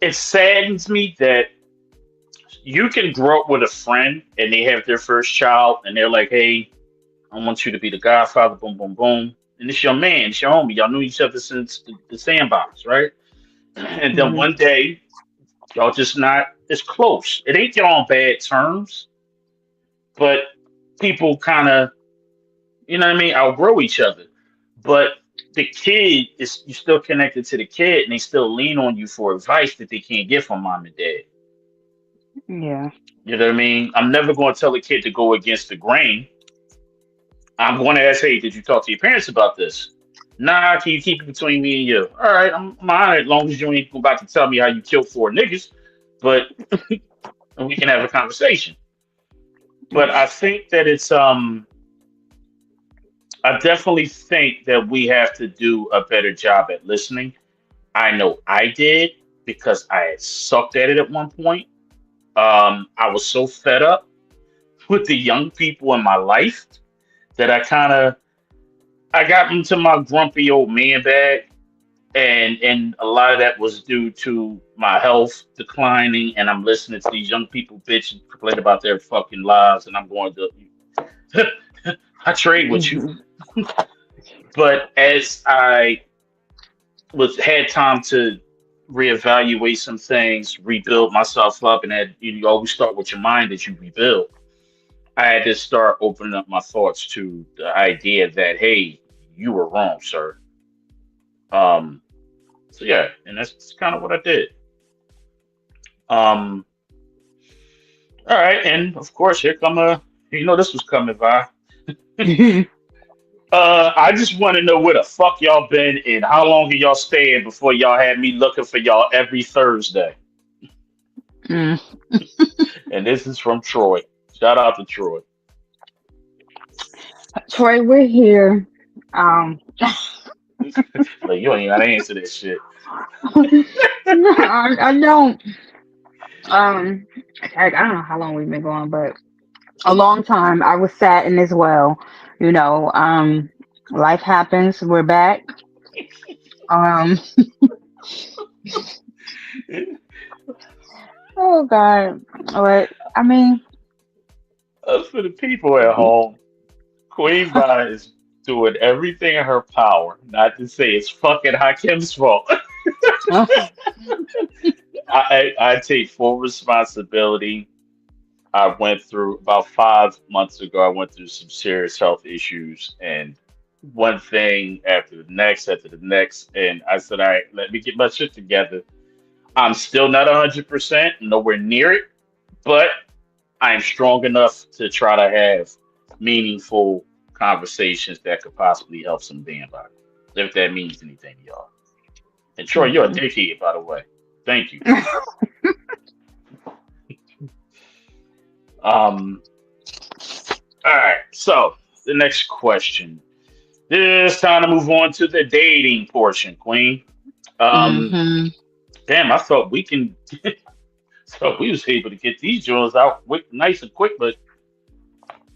it saddens me that you can grow up with a friend and they have their first child and they're like, hey, I want you to be the godfather, boom, boom, boom. And it's your man, it's your homie. Y'all knew each other since the sandbox, right? And then Hmm. one day, y'all just not as close. It ain't y'all on bad terms, but people kind of, you know what I mean, outgrow each other. But the kid is you still connected to the kid and they still lean on you for advice that they can't get from mom and dad. Yeah. You know what I mean? I'm never going to tell a kid to go against the grain. I'm going to ask, hey, did you talk to your parents about this? Nah, can you keep it between me and you? All right, I'm on it as long as you ain't about to tell me how you killed four niggas, but we can have a conversation. But I think that I definitely think that we have to do a better job at listening. I know I did because I had sucked at it at one point. I was so fed up with the young people in my life that I got into my grumpy old man bag and a lot of that was due to my health declining, and I'm listening to these young people bitch and complain about their fucking lives, and I'm going to I trade with you. Mhm. But as I was had time to reevaluate some things, rebuild myself up, and that you always start with your mind as you rebuild. I had to start opening up my thoughts to the idea that hey, you were wrong, sir. Um, so yeah, and that's kind of what I did. Um, all right, and of course here come a this was coming by. I just want to know where the fuck y'all been and how long are y'all staying before y'all had me looking for y'all every Thursday. Mm. And this is from Troy. Shout out to Troy. Troy, we're here. Um, Like you ain't gotta answer this shit. I don't. Heck, I don't know how long we've been going, but a long time. I was saddened as well. You know, life happens. We're back. Um, oh God, but I mean, For the people at home, Queen Bye is doing everything in her power not to say it's fucking Hakim's fault. I take full responsibility. I went through about 5 months ago. I went through some serious health issues, and one thing after the next, and I said, "All right, let me get my shit together." I'm still not 100%, nowhere near it, but I am strong enough to try to have meaningful conversations that could possibly help some damn body, if that means anything to y'all. And Troy, you're a Mhm. dickhead, by the way. Thank you. Um, all right, so the next question. It's time to move on to the dating portion, Queen. Um, Mhm. damn, I thought we can. So we was able to get these joints out quick, nice and quick, but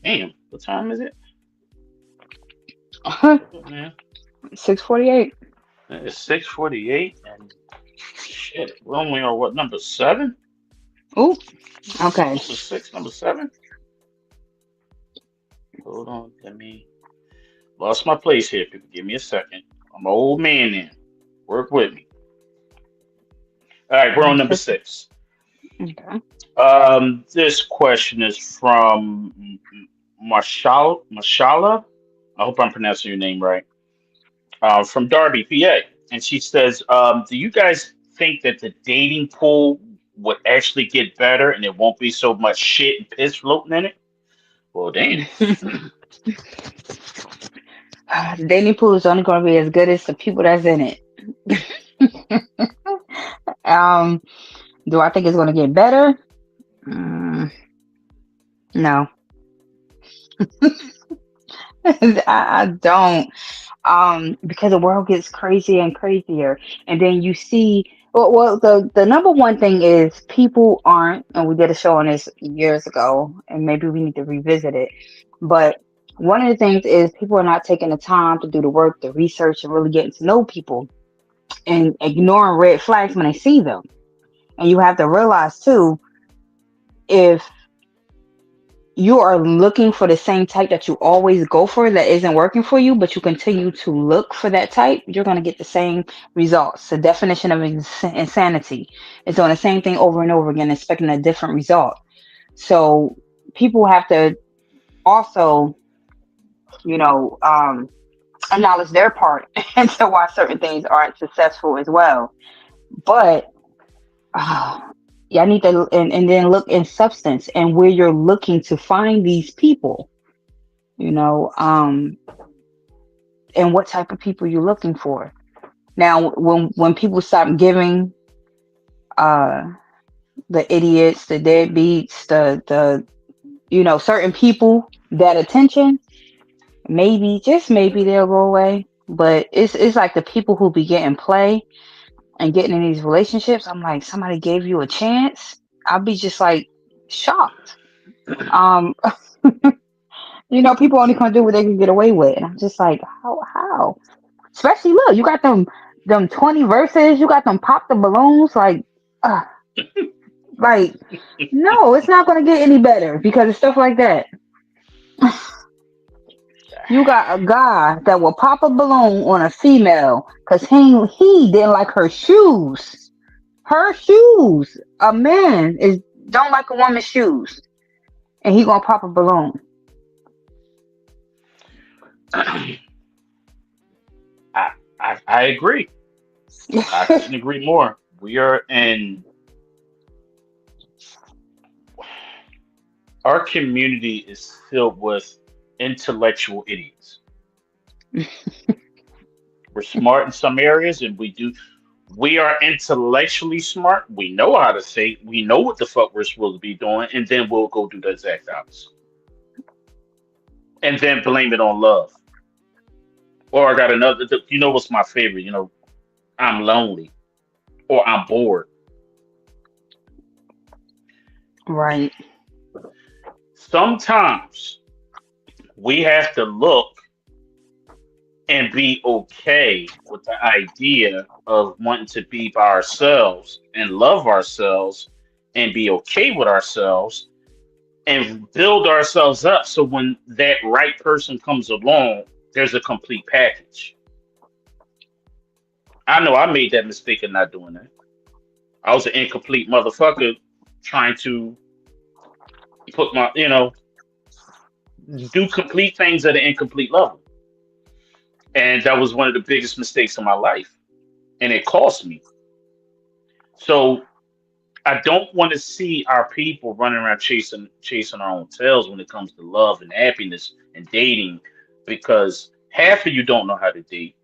damn, what time is it? Shit, man, 6:48. it's 6:48, and shit, we're only on what number seven? Oh, okay. Number six, number seven. Hold on, let me lost my place here. People, give me a second. I'm an old man now. Work with me. All right, we're on number Six. six. Okay. This question is from Mashala. I hope I'm pronouncing your name right. From Darby, PA, and she says, "Do you guys think that the dating pool would actually get better, and there won't be so much shit and piss floating in it?" Well, damn. The dating pool is only going to be as good as the people that's in it. Um, do I think it's going to get better? Mm, no, I don't. Because the world gets crazier and crazier, and then you see. Well, the number one thing is people aren't, and we did a show on this years ago, and maybe we need to revisit it. But one of the things is people are not taking the time to do the work, the research, and really getting to know people, and ignoring red flags when they see them. And you have to realize too, if you are looking for the same type that you always go for that isn't working for you, but you continue to look for that type, you're going to get the same results. The definition of insanity is doing the same thing over and over again, expecting a different result. So people have to also, you know, acknowledge their part into why certain things aren't successful as well. But uh, yeah, I need to, and then look in substance and where you're looking to find these people, you know, and what type of people you're looking for. Now, when people stop giving uh the idiots, the deadbeats, the certain people that attention, maybe just maybe they'll go away. But it's like the people who be getting play and getting in these relationships. I'm like, somebody gave you a chance. I'll be just like shocked. Um, people only gonna do what they can get away with, and I'm just like, how? Especially look, you got them. them 20 verses. You got them pop the balloons. Uh, like, no, it's not gonna get any better because of stuff like that. You got a guy that will pop a balloon on a female because he didn't like her shoes. Her shoes. A man is don't like a woman's shoes, and he gonna pop a balloon. I, I agree. I couldn't agree more. We are in our community is filled with intellectual idiots. We're smart in some areas, and we are intellectually smart. We know how to think. We know what the fuck we're supposed to be doing, and then we'll go do the exact opposite, and then blame it on love. Or I got another. You know what's my favorite? I'm lonely or I'm bored. Right. Sometimes we have to look and be okay with the idea of wanting to be by ourselves and love ourselves and be okay with ourselves and build ourselves up so when that right person comes along, there's a complete package. I know I made that mistake of not doing that. I was an incomplete motherfucker trying to put do complete things at an incomplete level. And that was one of the biggest mistakes of my life. And it cost me. So I don't want to see our people running around chasing our own tails when it comes to love and happiness and dating, because half of you don't know how to date.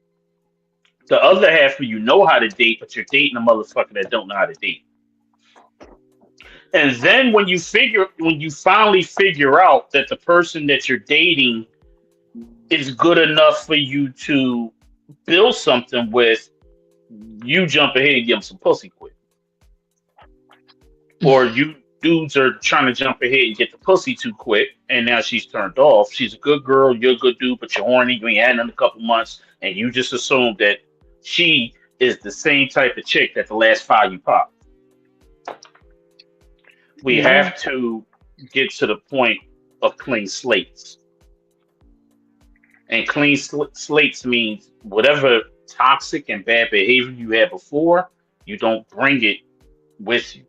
The other half of you know how to date, but you're dating a motherfucker that don't know how to date. And then when you finally figure out that the person that you're dating is good enough for you to build something with, you jump ahead and give them some pussy quick. Or you dudes are trying to jump ahead and get the pussy too quick, and now she's turned off. She's a good girl, you're a good dude, but you're horny. You ain't had in a couple months, and you just assume that she is the same type of chick that the last five you popped. We Yeah. have to get to the point of clean slates, and clean slates means whatever toxic and bad behavior you had before, you don't bring it with you.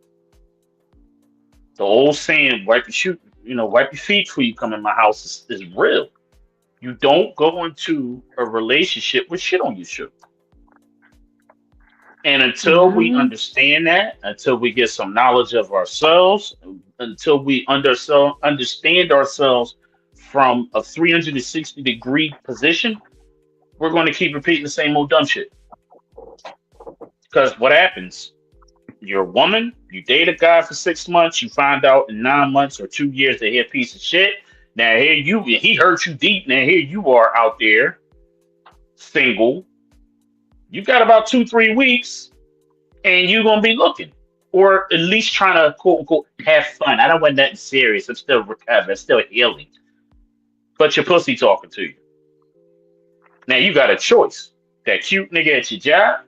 The old saying, wipe your feet before you come in my house is real. You don't go into a relationship with shit on your shoe. And until we Mhm. understand that, until we get some knowledge of ourselves, until we understand ourselves from a 360-degree position, we're going to keep repeating the same old dumb shit. Because what happens? You're a woman, you date a guy for 6 months, you find out in 9 months or 2 years that he's a piece of shit. Now he hurt you deep. Now here you are out there, single. You got about 2, 3 weeks, and you're gonna be looking, or at least trying to quote unquote have fun. I don't want nothing serious. I'm still recovering, still healing. But your pussy talking to you. Now you got a choice. That cute nigga at your job,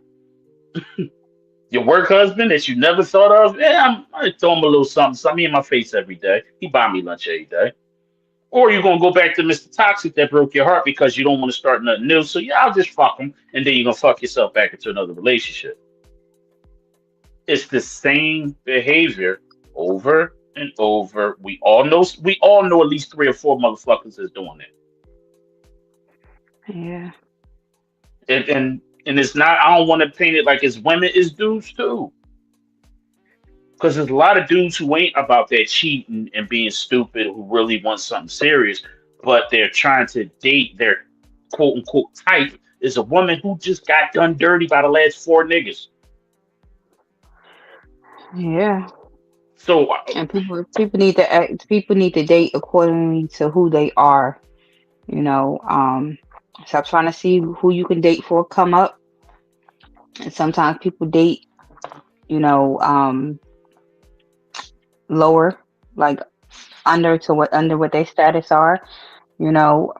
your work husband that you never thought of. Yeah, I throw him a little something, something in my face every day. He buy me lunch every day. Or you're gonna go back to Mr. Toxic that broke your heart because you don't want to start nothing new. So yeah, I'll just fuck him, and then you're gonna fuck yourself back into another relationship. It's the same behavior over and over. We all know at least three or four motherfuckers is doing it. Yeah. And it's not, I don't want to paint it like it's women, it's dudes too. Because there's a lot of dudes who ain't about that cheating and being stupid, who really want something serious, but they're trying to date their quote unquote type is a woman who just got done dirty by the last four niggas. Yeah. So And people need to date accordingly to who they are. You know, stop trying to see who you can date for come up. And sometimes people date, you know, lower, like under what their status are. You know,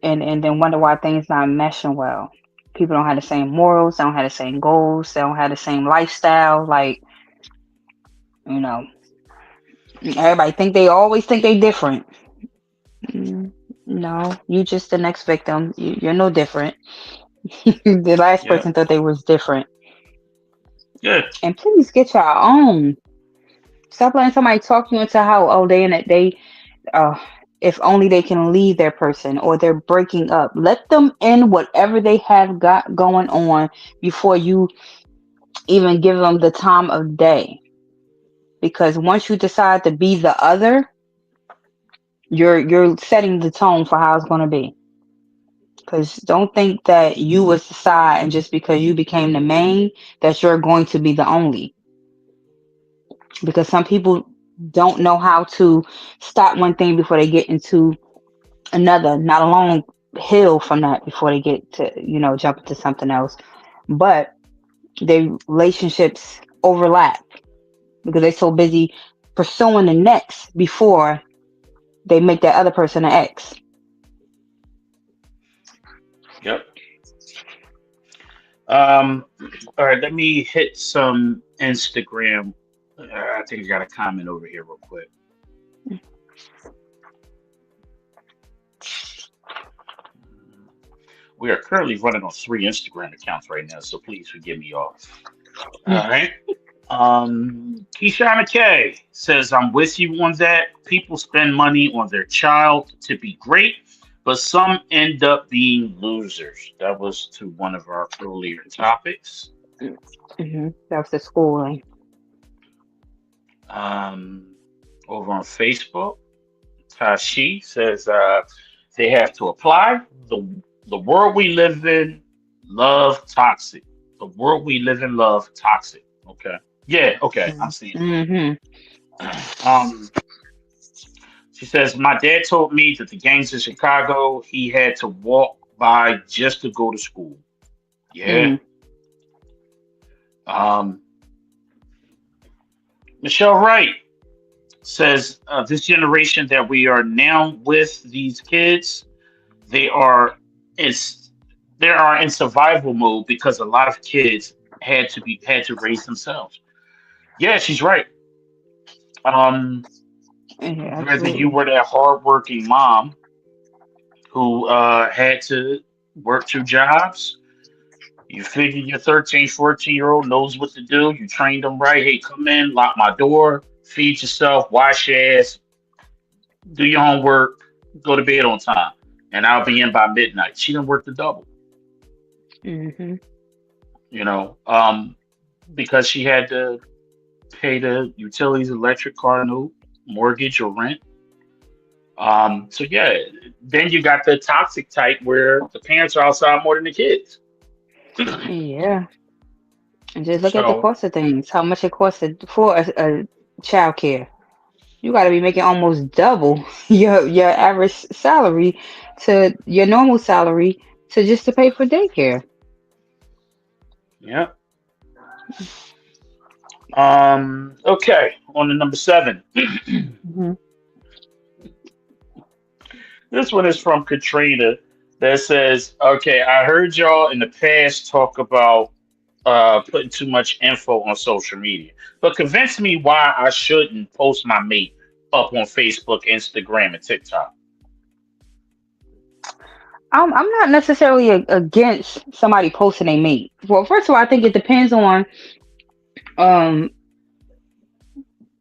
and then wonder why things not meshing well. People don't have the same morals, they don't have the same goals, they don't have the same lifestyle. Like, you know, everybody think they always think they different. Mm, no, you just the next victim. You're no different. The last Yeah. person thought they was different. Yeah. And please get your own. Stop letting somebody talk you into how they in it. Uh, if only they can leave their person or they're breaking up. Let them in whatever they have got going on before you even give them the time of day. Because once you decide to be the other, you're setting the tone for how it's going to be. Because don't think that you was the side and just because you became the main that you're going to be the only. Because some people don't know how to stop one thing before they get into another, not a long hill from that before they get to, jump into something else. But their relationships overlap because they're so busy pursuing the next before they make that other person an ex. Yep. Um, all right, let me hit some Instagram. I think I got a comment over here real quick. We are currently running on three Instagram accounts right now, so please forgive me, y'all. All right. Keishana K says, I'm with you on that. People spend money on their child to be great, but some end up being losers. That was to one of our earlier topics. That was the schooling. Um, Over on Facebook, Tashi says they have to apply. The world we live in, love toxic. The world we live in, love toxic. Okay. Yeah, okay. I'm seeing Mm-hmm. it. She says, my dad told me that the gangs in Chicago, he had to walk by just to go to school. Yeah. Mm. Um, Michelle Wright says, this generation that we are now with, these kids, they are in they are in survival mode because a lot of kids had to raise themselves. Yeah, she's right. Um, Yeah, Whether you absolutely. were that hardworking mom who had to work two jobs, you figure your 13, 14-year-old knows what to do. You trained them right. Hey, come in, lock my door, feed yourself, wash your ass, do your homework, go to bed on time, and I'll be in by midnight. She didn't work the double, Mm-hmm. you know, because she had to pay the utilities, electric, car note, mortgage, or rent. So yeah, then you got the toxic type where the parents are outside more than the kids. Yeah. And just look at the So cost of things, how much it costs for a child care. You got to be making almost double your average salary to your normal salary to just to pay for daycare. yeah. Okay, on to number seven. Hmm. This one is from Katrina that says, okay, I heard y'all in the past talk about putting too much info on social media, but convince me why I shouldn't post my mate up on Facebook, Instagram, and TikTok. I'm not necessarily against somebody posting a mate. Well, first of all, I think it depends on um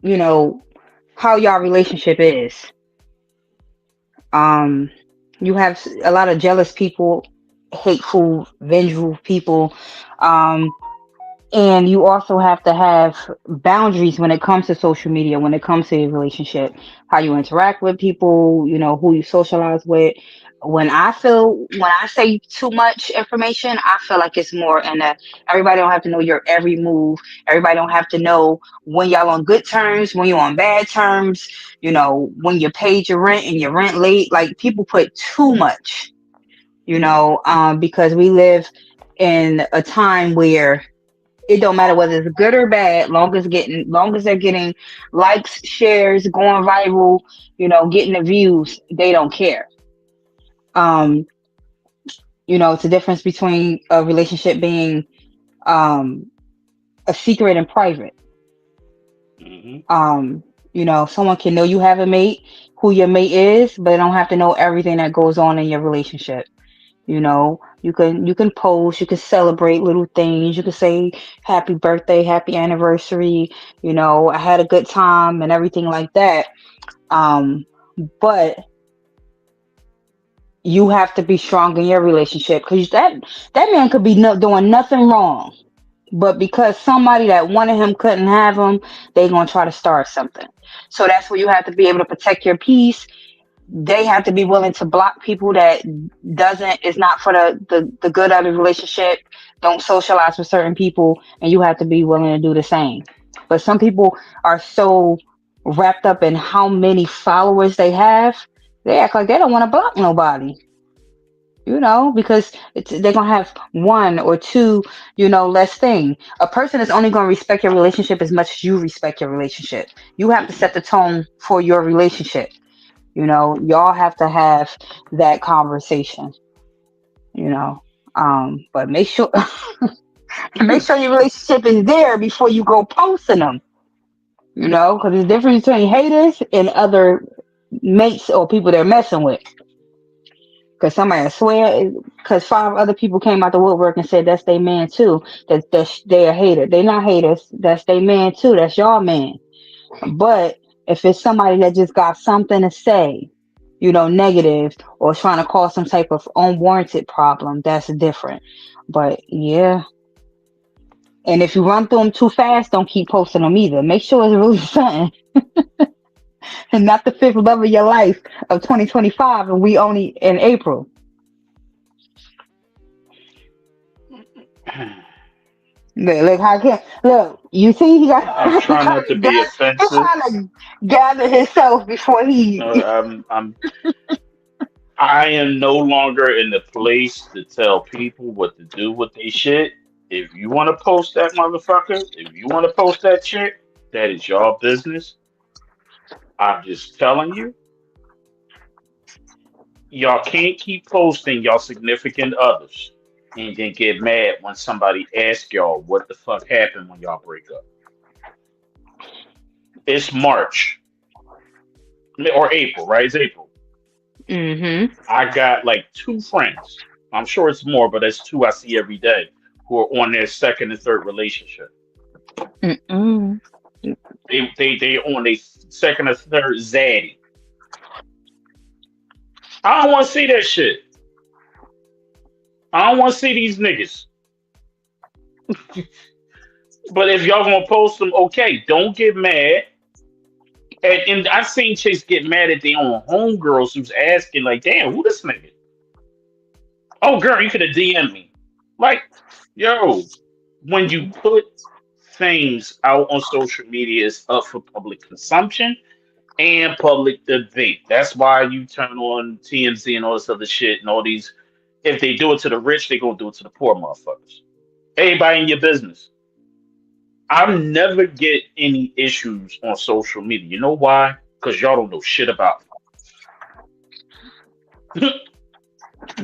you know how y'all relationship is. Um, you have a lot of jealous people, hateful, vengeful people. Um, and you also have to have boundaries when it comes to social media, when it comes to your relationship, how you interact with people, who you socialize with. When I say too much information, I feel like it's more in that everybody don't have to know your every move. Everybody don't have to know when y'all on good terms, when you're on bad terms, when you paid your rent and your rent late. Like, people put too much, because we live in a time where it don't matter whether it's good or bad, long as they're getting likes, shares, going viral, getting the views, they don't care. Um, it's a difference between a relationship being um a secret and private. Hmm. Um, someone can know you have a mate, who your mate is, but they don't have to know everything that goes on in your relationship. You can post, you can celebrate little things, you can say happy birthday, happy anniversary, I had a good time and everything like that. Um, but you have to be strong in your relationship because that man could be doing nothing wrong, but because somebody that wanted him couldn't have him, they gonna try to start something. So that's where you have to be able to protect your peace. They have to be willing to block people that doesn't is not for the good of the relationship. Don't socialize with certain people, and you have to be willing to do the same. But some people are so wrapped up in how many followers they have, they act like they don't want to block nobody. Because they're gonna have one or two, less thing. A person is only gonna respect your relationship as much as you respect your relationship. You have to set the tone for your relationship. Y'all have to have that conversation, you know. But make sure make sure your relationship is there before you go posting them, because there's a difference between haters and other mates or people they're messing with. Because somebody I swear, because five other people came out the woodwork and said that's their man too. That they're a hater. They're not haters. That's their man too. That's your man. But if it's somebody that just got something to say, negative or trying to cause some type of unwarranted problem, that's different. But yeah, and if you run through them too fast, don't keep posting them either. Make sure it's really something and not the fifth love of your life of 2025, and we only in April. Look how can look. You see, he I'm got he trying not trying to to be gather. He's offensive. trying to gather himself before he. I am no longer in the place to tell people what to do with their shit. If you want to post that motherfucker, if you want to post that shit, that is your business. I'm just telling you, y'all can't keep posting y'all significant others and then get mad when somebody asks y'all what the fuck happened when y'all break up. It's March or April, right? It's April. Mm-hmm. I got like two friends. I'm sure it's more, but it's two I see every day who are on their second and third relationship. Mm-mm. They on their second or third zaddy. I don't want to see that shit. I don't want to see these niggas. But if y'all gonna post them, okay, don't get mad. And I've seen chicks get mad at their own homegirls who's asking, like, damn, who this nigga? Oh, girl, you could have DM'd me. Like, yo, when you put things out on social media, it's up for public consumption and public debate. That's why you turn on TMZ and all this other shit and all these. If they do it to the rich, they gonna do it to the poor motherfuckers. Everybody in your business. I never get any issues on social media. You know why? Because y'all don't know shit about me.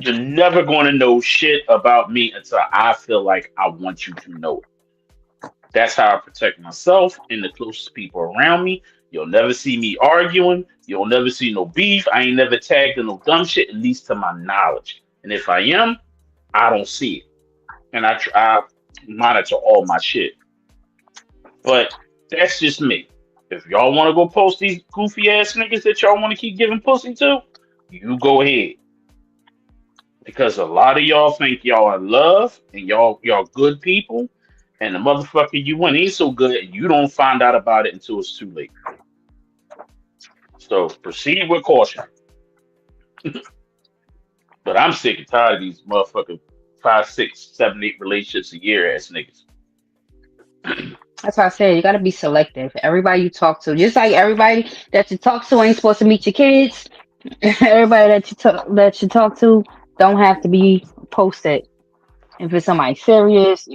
You're never going to know shit about me until I feel like I want you to know it. That's how I protect myself and the closest people around me. You'll never see me arguing. You'll never see no beef. I ain't never tagged in no dumb shit, at least to my knowledge. And if I am, I don't see it. And I monitor all my shit. But that's just me. If y'all want to go post these goofy ass niggas that y'all want to keep giving pussy to, you go ahead. Because a lot of y'all think y'all are love and y'all good people, and the motherfucker you went ain't so good, and you don't find out about it until it's too late. So proceed with caution. But I'm sick and tired of these motherfucking five, six, seven, eight relationships a year ass niggas. That's why I said you got to be selective. Everybody you talk to, just like everybody that you talk to ain't supposed to meet your kids. Everybody that you talk to don't have to be posted. If it's somebody serious,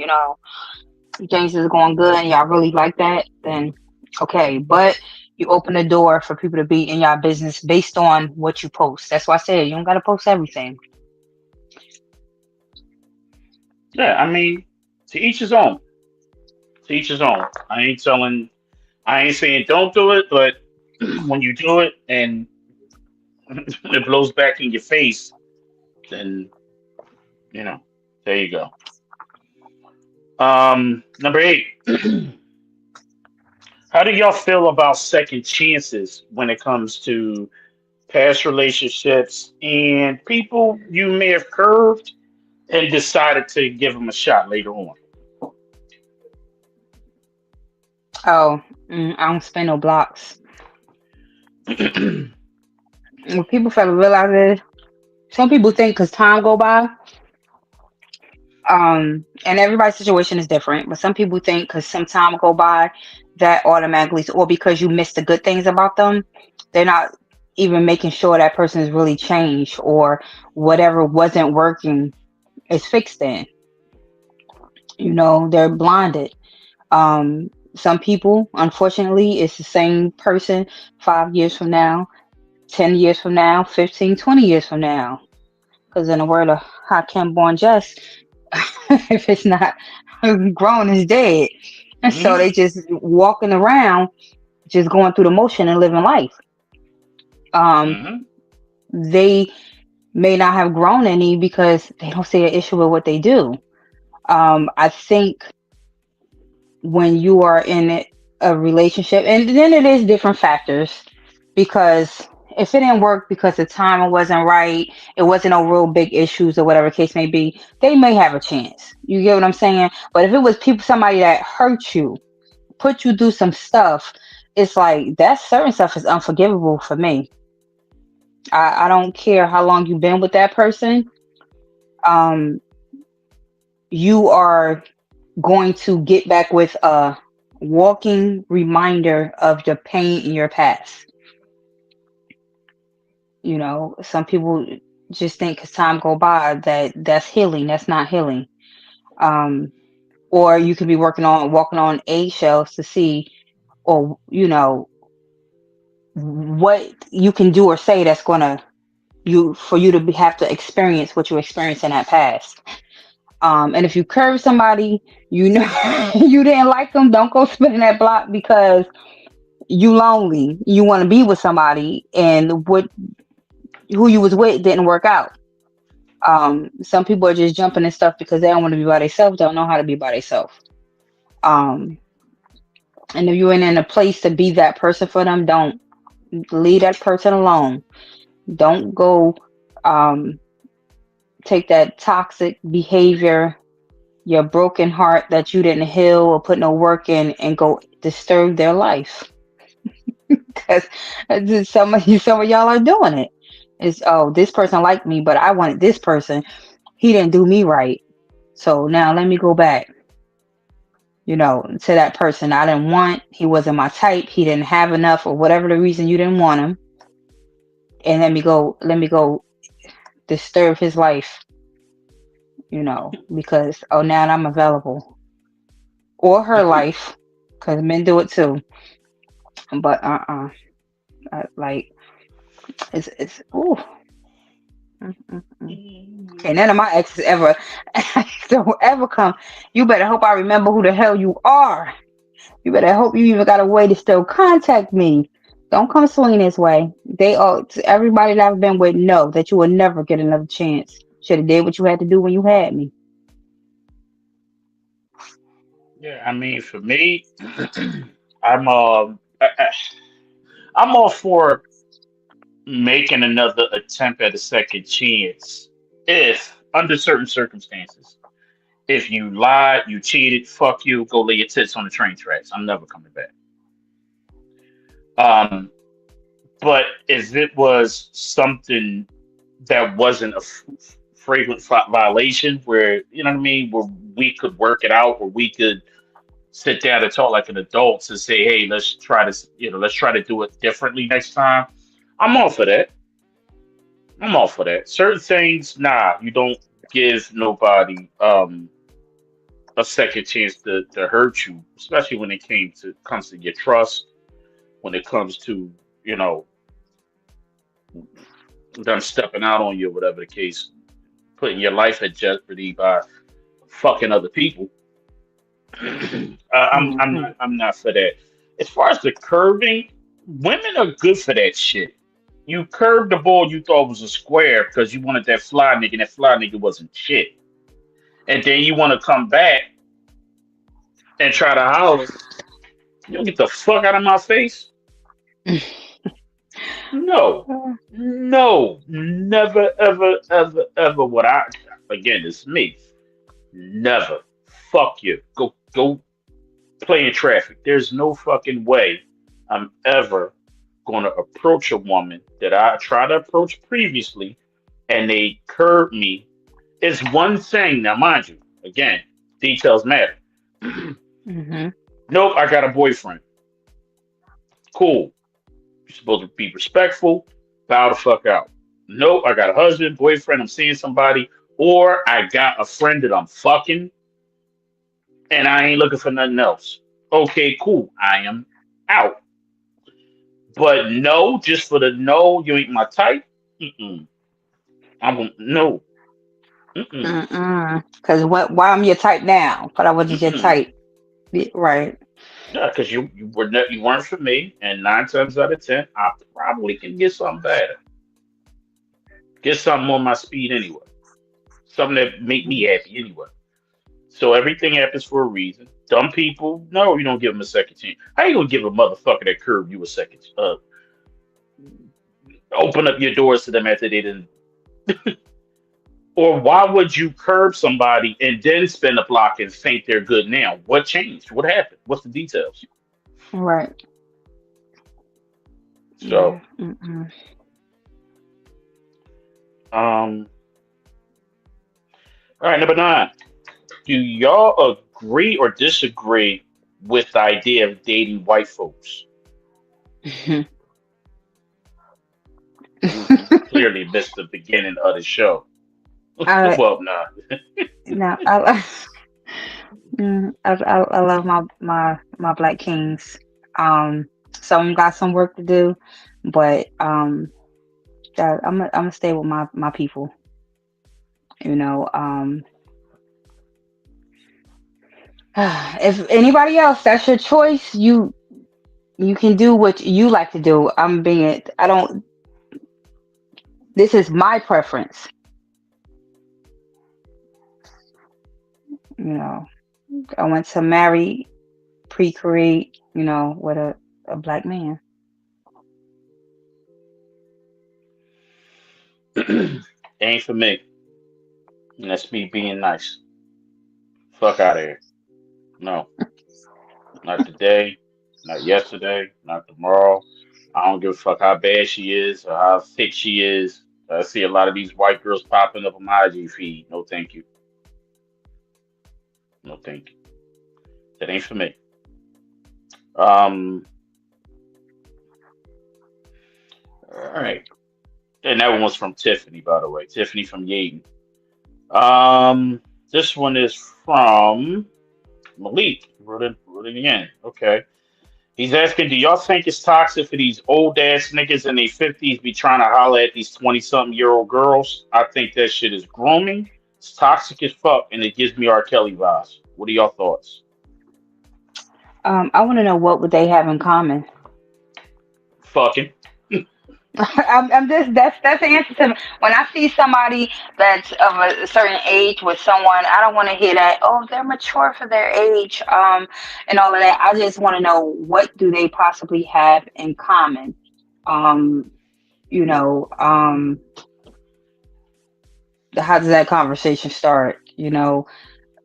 things is going good and y'all really like that, then okay. But You open the door for people to be in your business based on what you post. That's why I said you don't gotta post everything. Yeah, I mean, to each his own. To each his own. I ain't saying don't do it, but when you do it and it blows back in your face, then you know, there you go. Number eight. How do y'all feel about second chances when it comes to past relationships and people you may have curved and decided to give them a shot later on? Oh, I don't spend no blocks. What people fail to realize is some people think because time go by, and everybody's situation is different, but some people think because some time go by that automatically, or because you missed the good things about them, they're not even making sure that person is really changed or whatever wasn't working is fixed in. They're blinded. Some people, unfortunately, it's the same person 5 years from now, 10 years from now, 15, 20 years from now. Because in the word of Hakim Born Just, if it's not grown, it's dead. And so Hmm. they just walking around, just going through the motion and living life. Um, Hmm. they may not have grown any because they don't see an issue with what they do. I think when you are in a relationship, and then it is different factors because if it didn't work because the timing wasn't right, it wasn't no real big issues or whatever the case may be, they may have a chance. You get what I'm saying? But if it was somebody that hurt you, put you through some stuff, it's like that certain stuff is unforgivable for me. I don't care how long you've been with that person. Um, you are going to get back with a walking reminder of your pain in your past. Some people just think as time go by that that's healing. That's not healing. Um, or you could be walking on eggshells to see, or what you can do or say that's gonna for you to have to experience what you experienced in that past. And if you curve somebody, you didn't like them, don't go spinning that block because you lonely. You want to be with somebody, and who you was with didn't work out. Some people are just jumping and stuff because they don't want to be by themselves. Don't know how to be by themselves. Um, and if you ain't in a place to be that person for them, don't leave that person alone. Don't go um, take that toxic behavior, your broken heart that you didn't heal or put no work in, and go disturb their life. Because some of y'all are doing it. It's, oh, this person liked me, but I wanted this person. He didn't do me right. So now let me go back, to that person I didn't want. He wasn't my type. He didn't have enough, or whatever the reason you didn't want him. And let me go disturb his life, because oh, now I'm available, or her life, because men do it too. But like it's ooh. Mm. Okay, none of my exes ever don't ever come. You better hope I remember who the hell you are. You better hope you even got a way to still contact me. Don't come swinging this way. They all, everybody that I've been with, know that you will never get another chance. Should have did what you had to do when you had me. Yeah, I mean, for me, I'm I'm all for making another attempt at a second chance if under certain circumstances. If you lied, you cheated, fuck you, go lay your tits on the train tracks. I'm never coming back. Um, but if it was something that wasn't a fragrant violation, where you know what I mean, where we could work it out, where we could sit down and talk like an adult and say, hey, let's try to do it differently next time. I'm all for that. I'm all for that. Certain things, nah, you don't give nobody a second chance to hurt you, especially when it comes to your trust. when it comes to, you know, them stepping out on you, whatever the case, putting your life at jeopardy by fucking other people. Mhm. I'm not for that. As far as the curving, women are good for that shit. You curved the ball you thought was a square because you wanted that fly nigga, and that fly nigga wasn't shit. And then you want to come back and try to holler. You don't get the fuck out of my face. No, no, never, ever, ever, ever would I. Again, it's me. Never. Fuck you. Go play in traffic. There's no fucking way I'm ever going to approach a woman that I tried to approach previously and they curved me. It's one thing. Now, mind you, again, details matter. Mhm. Nope, I got a boyfriend. Cool. You're supposed to be respectful. Bow the fuck out. Nope, I got a husband, boyfriend, I'm seeing somebody, or I got a friend that I'm fucking and I ain't looking for nothing else. Okay, cool. I am out. But no, just for the no, you ain't my type. Mm-mm. I'm gonna no. Mm-mm. Because what? Why I'm your type now? But I wasn't your Mm-mm. type. Right. Yeah, because you weren't for me, and 9 times out of 10, I probably can get something better, get something on my speed anyway, something that make me happy anyway. So everything happens for a reason. Dumb people, no, you don't give them a second chance. How you gonna give a motherfucker that curved you a second? Open up your doors to them after they didn't. Or why would you curb somebody and then spin a block and think they're good now? What changed? What happened? What's the details? Right. So, Yeah. Mm-mm. um, all right, number 9. Do y'all agree or disagree with the idea of dating white folks? You clearly missed the beginning of the show. I Well, nah. no. I love my black kings. Some got some work to do, but that I'm gonna stay with my people. You know. If anybody else, that's your choice. You can do what you like to do. I'm being. I don't. This is my preference. You know. I want to marry, pre-create. With a black man. Ain't for me. And that's me being nice. Fuck out of here. No, not today, not yesterday, not tomorrow. I don't give a fuck how bad she is or how thick she is. I see a lot of these white girls popping up on my IG feed. No, thank you. No, thank you. That ain't for me. Um, all right. And that one was from Tiffany, by the way. Tiffany from Yaden. Um, this one is from Malik. Wrote it again. Okay. He's asking, do y'all think it's toxic for these old ass niggas in their 50s be trying to holler at these 20 something year old girls? I think that shit is grooming. It's toxic as fuck, and it gives me R. Kelly vibes. What are y'all thoughts? I want to know what would they have in common. Fucking. I'm just that's the answer to me. When I see somebody that's of a certain age with someone, I don't want to hear that. Oh, they're mature for their age, and all of that. I just want to know what do they possibly have in common. Um, you know, how does that conversation start?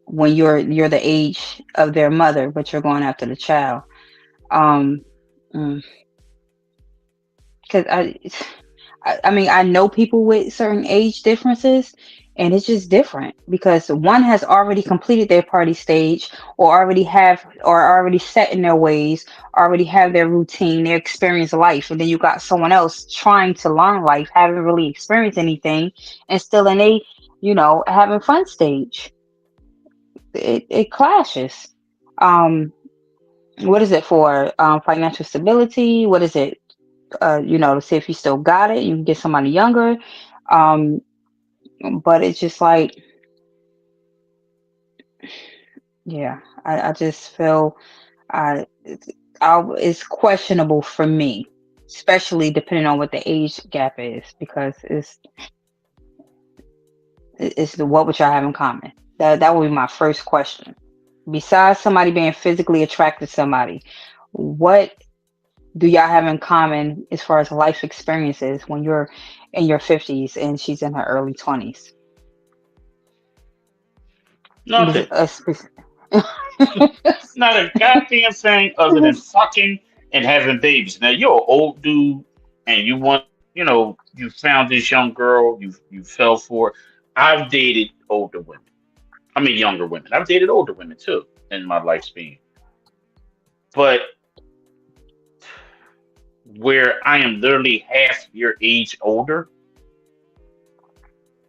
When you're the age of their mother, but you're going after the child. Um, because I mean, I know people with certain age differences, and it's just different because one has already completed their party stage, or already set in their ways, already have their routine, their experience life, and then you got someone else trying to learn life, haven't really experienced anything, and still in a having fun stage. It clashes. Um, What is it for? Financial stability? What is it? To see if you still got it. You can get somebody younger. Um, but it's just like, yeah, I just feel I, it's, it's questionable for me, especially depending on what the age gap is, because it's the what would y'all have in common? That would be my first question. Besides somebody being physically attracted to somebody, what do y'all have in common as far as life experiences when you're in your 50s and she's in her early 20s? Nothing. A spec- Not a goddamn thing other than fucking and having babies. Now you're an old dude and you want, you found this young girl, you fell for it. I've dated older women. I mean younger women. I've dated older women too in my lifespan. But where I am literally half your age older,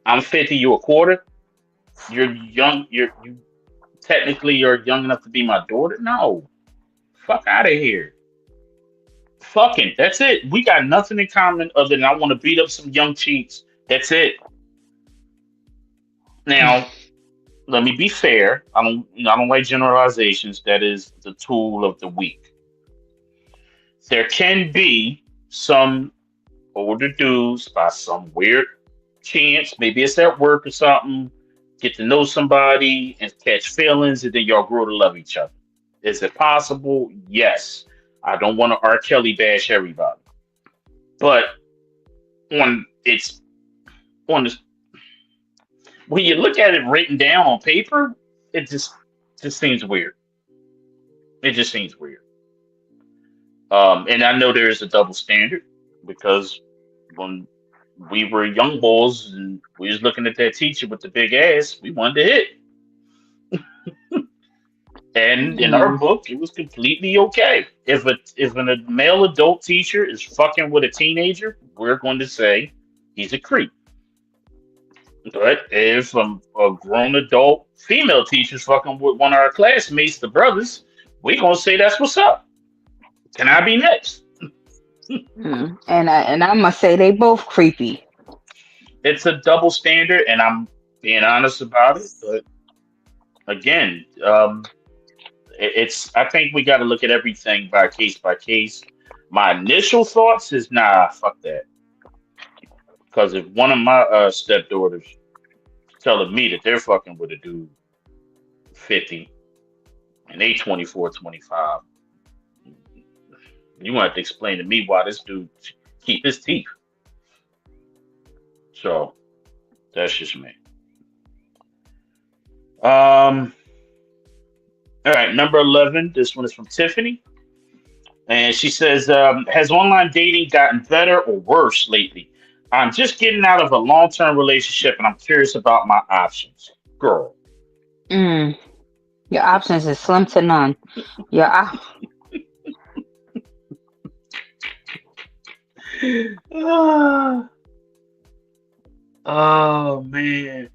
I'm 50, you a quarter. You're young. You technically you're young enough to be my daughter. No, fuck out of here. Fucking, that's it. We got nothing in common other than I want to beat up some young cheats. That's it. Now, let me be fair. I don't like generalizations. That is the tool of the weak. There can be some older dudes by some weird chance. Maybe it's at work or something. Get to know somebody and catch feelings, and then y'all grow to love each other. Is it possible? Yes. I don't want to R. Kelly bash everybody, but on it's on this when you look at it written down on paper, it just seems weird. It just seems weird. And I know there is a double standard because when we were young bulls and we was looking at that teacher with the big ass, we wanted to hit. And in our Mm, book, it was completely okay. If a male adult teacher is fucking with a teenager, we're going to say he's a creep. But if a grown adult female teacher's fucking with one of our classmates, the brothers, we gonna say that's what's up. Can I be next? and I must say they both creepy. It's a double standard, and I'm being honest about it. But again, it's I think we got to look at everything by case. My initial thoughts is nah, fuck that. Because if one of my stepdaughters telling me that they're fucking with a dude 50 and they 24, 25, you want to explain to me why this dude keep his teeth. So that's just me. Um, all right, number 11. This one is from Tiffany. And she says, has online dating gotten better or worse lately? I'm just getting out of a long term relationship and I'm curious about my options. Girl. Mm, your options is slim to none. Your op- Ah, oh, man.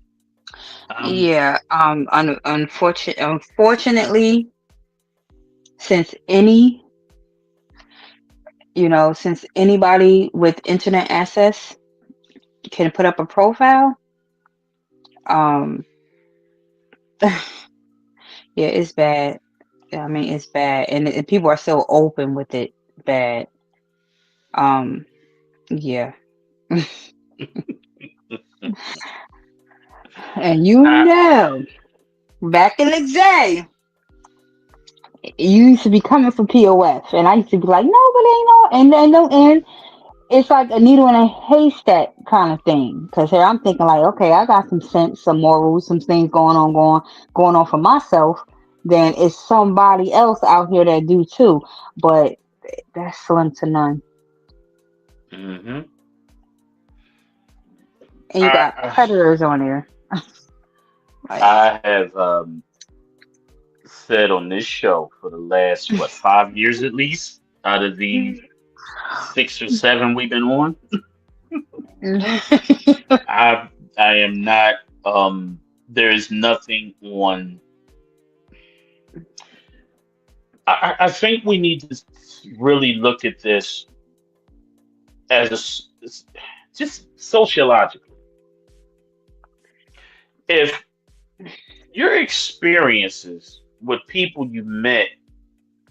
Um, yeah. Unfortunately, since any since anybody with internet access can put up a profile, um, yeah, it's bad. I mean, it's bad, and people are so open with it. Bad. Um, yeah, and I, back in the day, you used to be coming for POF, and I used to be like, no, but ain't no, and then no, and it's like a needle in a haystack kind of thing. Because here I'm thinking like, okay, I got some sense, some morals, some things going on for myself. Then it's somebody else out here that do too, but that's slim to none. mhm. And you got I, predators on there. Like, I have said on this show for the last, what, 5 years at least, out of the 6 or 7 we've been on, I I am not there is nothing on I think we need to really look at this as just sociologically. If your experiences with people you met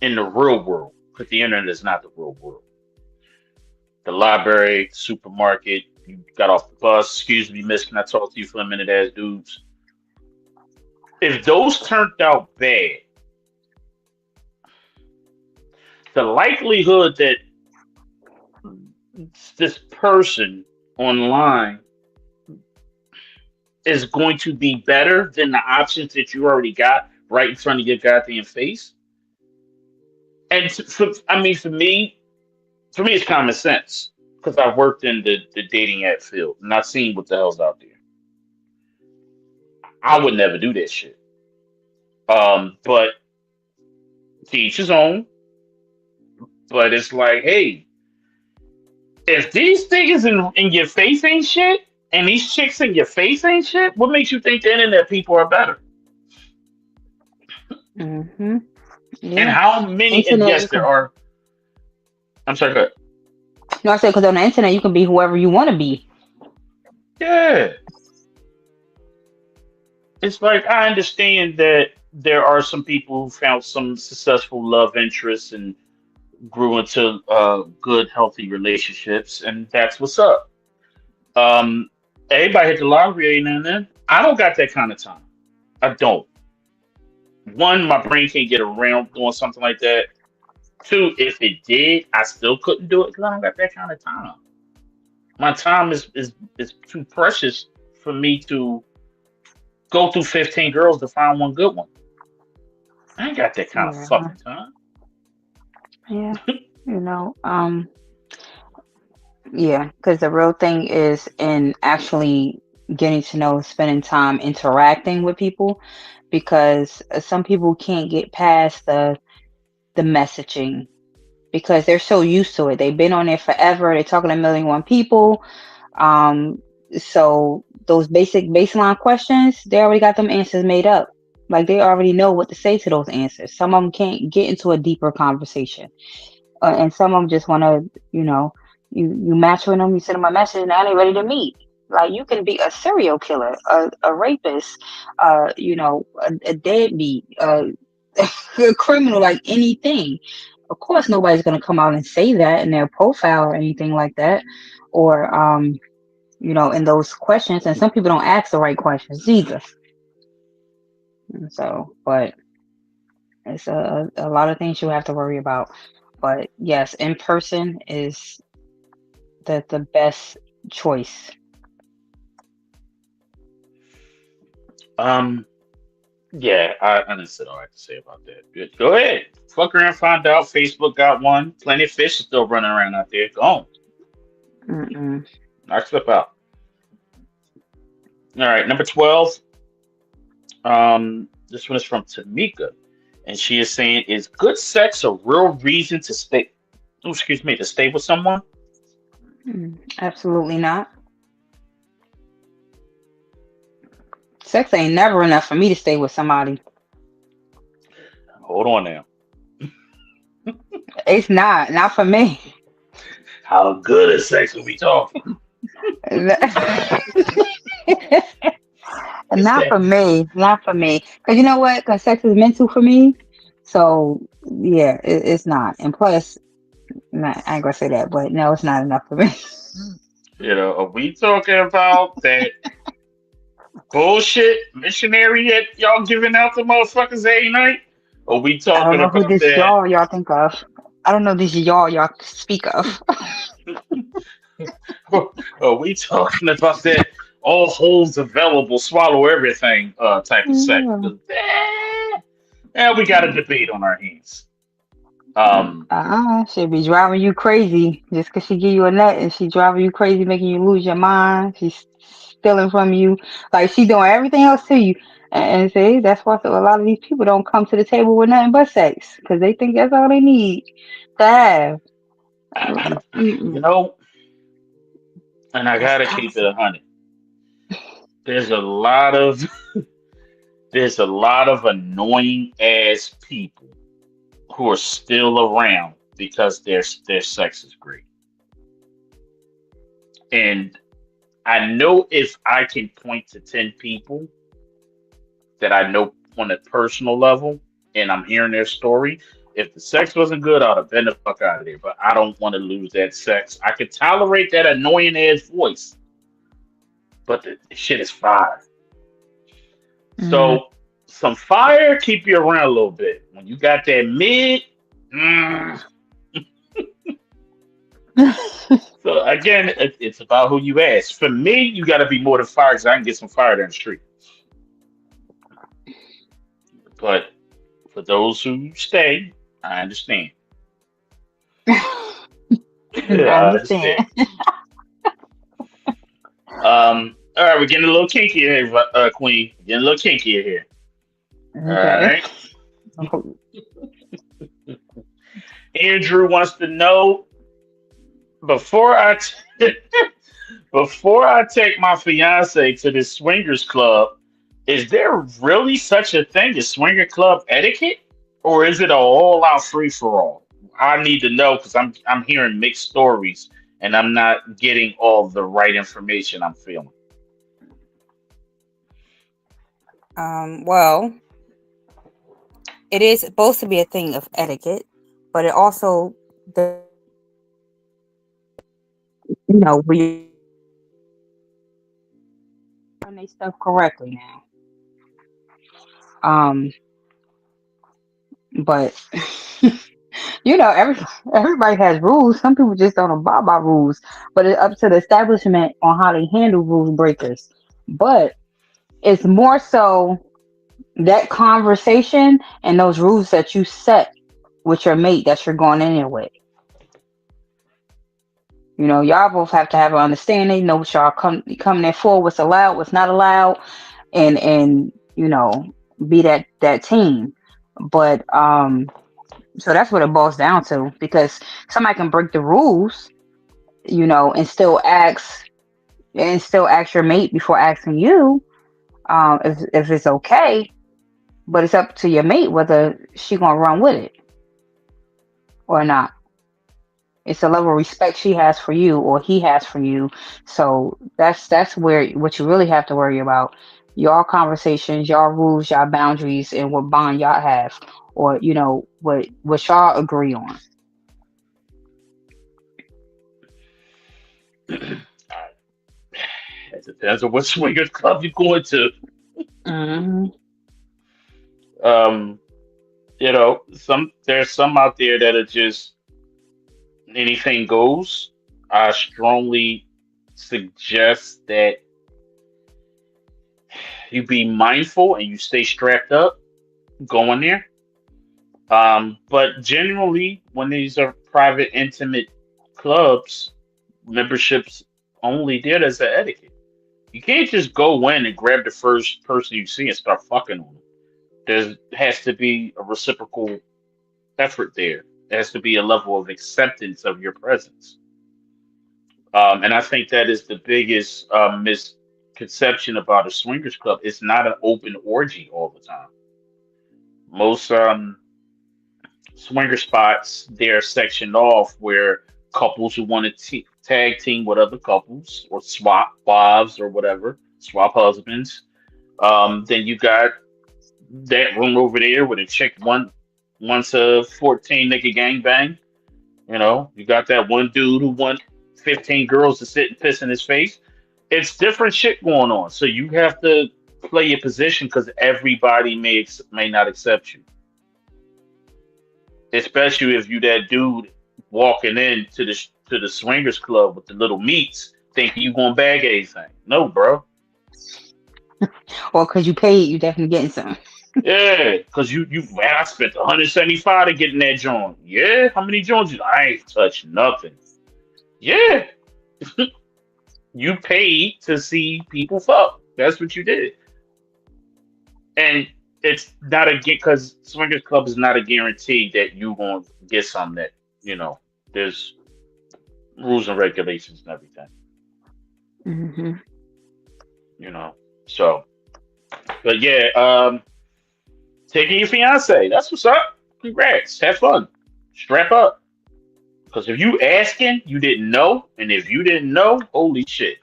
in the real world, because the internet is not the real world, the library, supermarket, you got off the bus, excuse me, miss, can I talk to you for a minute, ass dudes? If those turned out bad, the likelihood that this person online is going to be better than the options that you already got right in front of your goddamn face. And I mean, for me, it's common sense because I've worked in the dating app field and I've seen what the hell's out there. I would never do that shit. But to each his own. But it's like, hey, if these niggas in your face ain't shit, and these chicks in your face ain't shit, what makes you think the internet people are better? Hmm. And Yeah. how many? And Internet, yes, you there can. are. I'm sorry. Go ahead. No, I said because on the internet you can be whoever you want to be. Yeah, it's like I understand that there are some people who found some successful love interests and grew into good, healthy relationships, and that's what's up. Um, Everybody hit the lottery every now and then. I don't got that kind of time. I don't. One, my brain can't get around doing something like that. Two, if it did, I still couldn't do it because I don't got that kind of time. My time is too precious for me to go through 15 girls to find one good one. I ain't got that kind of Yeah. fucking time. Yeah. You know. Yeah, because the real thing is in actually getting to know, spending time interacting with people, because some people can't get past the messaging because they're so used to it. They've been on there forever. They're talking to a million one people. Um, so those basic baseline questions, they already got them answers made up. Like they already know what to say to those answers. Some of them can't get into a deeper conversation, and some of them just want to, you know, you match with them, you send them a message, and now they're ready to meet. Like you can be a serial killer, a rapist, a deadbeat, a criminal, like anything. Of course, nobody's gonna come out and say that in their profile or anything like that, or in those questions. And some people don't ask the right questions either. And so, but it's a lot of things you have to worry about. But yes, in person is the best choice. Um, yeah, I understood all I have to say about that. Good. Go ahead. Fuck around, find out. Facebook got one. Plenty of fish still running around out there. Go on. Mm-mm. Knock stuff out. All right, number 12. This one is from Tamika. And she is saying, is good sex a real reason to stay? Oh, excuse me, to stay with someone? Absolutely not. Sex ain't never enough for me to stay with somebody. Hold on now. It's not for me. How good is sex are we talking? It's Not that. for me. Not for me. Because you know what? Because sex is mental for me. So, yeah, it's not. And plus, nah, I ain't going to say that, but no, it's not enough for me. Are we talking about that bullshit missionary that y'all giving out to motherfuckers every night? Or we I don't talking know who about this that? y'all think of. I don't know this y'all speak of. Are we talking about that all holes available, swallow everything type of sex? Yeah. 'Cause, we got a debate on our hands. Um, She'll be driving you crazy just 'cause she give you a nut and she driving you crazy, making you lose your mind. She's stealing from you, like she doing everything else to you. And see, that's why a lot of these people don't come to the table with nothing but sex because they think that's all they need to have. you Mm-mm. know, and I It's gotta keep it toxic. 100. There's a lot of there's a lot of annoying ass people who are still around because their sex is great. And I know if I can point to 10 people that I know on a personal level and I'm hearing their story, if the sex wasn't good, I'd have been the fuck out of there. But I don't want to lose that sex. I could tolerate that annoying ass voice, but the shit is fire. Mm. So some fire keep you around a little bit. When you got that mid, mm. So again, it's about who you ask. For me, you got to be more than fire because I can get some fire down the street. But for those who stay, I understand. I I understand. understand. All right, we're getting a little kinky here, Queen. Getting a little kinky here. All Okay. right. Andrew wants to know before before I take my fiance to this swingers club, is there really such a thing as swinger club etiquette, or is it a all out free for all? I need to know because I'm hearing mixed stories and I'm not getting all the right information I'm feeling. Well, it is supposed to be a thing of etiquette, but it also, we Run their stuff correctly now. Um, but everybody has rules. Some people just don't abide by rules, but it's up to the establishment on how they handle rules breakers. But it's more so that conversation and those rules that you set with your mate that you're going in there with. Y'all both have to have an understanding, know what y'all come there for, what's allowed, what's not allowed, and be that team. But so that's what it boils down to, because somebody can break the rules, and still ask your mate before asking you, if it's okay. But it's up to your mate whether she gonna run with it or not. It's a level of respect she has for you or he has for you. So that's where what you really have to worry about. Y'all conversations, y'all rules, y'all boundaries, and what bond y'all have, or what y'all agree on. It depends on what swingers club you're going to. Hmm. Um, there's some out there that are just anything goes. I strongly suggest that you be mindful and you stay strapped up going there. But generally, when these are private, intimate clubs, memberships only, there's an etiquette. You can't just go in and grab the first person you see and start fucking on them. There has to be a reciprocal effort there. There has to be a level of acceptance of your presence. And I think that is the biggest misconception about a swingers club. It's not an open orgy all the time. Most swinger spots, they're sectioned off where couples who want to tag team with other couples or swap wives or whatever, swap husbands. Then you got that room over there with a chick once a 14 nigga gangbang. You got that one dude who want 15 girls to sit and piss in his face. It's different shit going on. So you have to play your position because everybody may not accept you, especially if you that dude walking in to the swingers club with the little meats, thinking you gonna bag anything. No, bro. Or because you paid, you definitely getting some. Yeah, because you man, I spent 175 to get in that joint. Yeah, how many joints? I ain't touched nothing. Yeah, you paid to see people fuck. That's what you did, and it's not a because swingers club is not a guarantee that you gonna get something that you know. There's rules and regulations and everything. Hmm. You know, so but yeah, taking your fiance. That's what's up. congrats. Have fun. Strap up. Because if you asking, you didn't know. And if you didn't know, holy shit.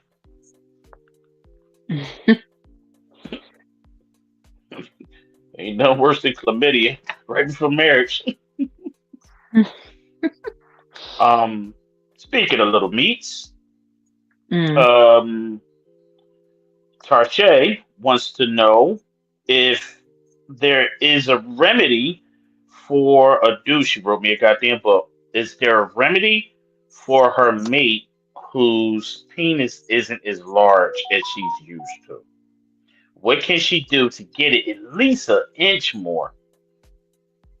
Ain't nothing worse than chlamydia right before marriage. Um, Speaking of little meats, Mm. um, Tarche wants to know if there is a remedy for a dude. She wrote me a goddamn book. Is there a remedy for her mate whose penis isn't as large as she's used to? What can she do to get it at least an inch more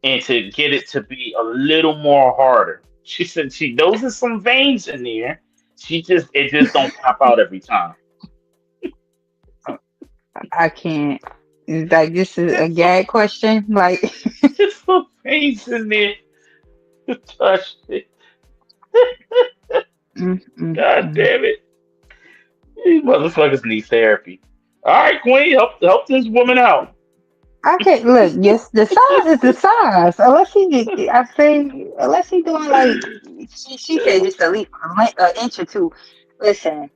and to get it to be a little more harder? She said she knows there's some veins in there. She just it just don't pop out every time. I can't. It's like this is a Just some, gag question. Like, just some veins in there to touch it. mm, mm, God mm. damn it. These motherfuckers need therapy. All right, Queen, help this woman out. I can't look. Yes, the size is the size. Unless I say, unless he doing like she said, just at least an inch or two. Listen,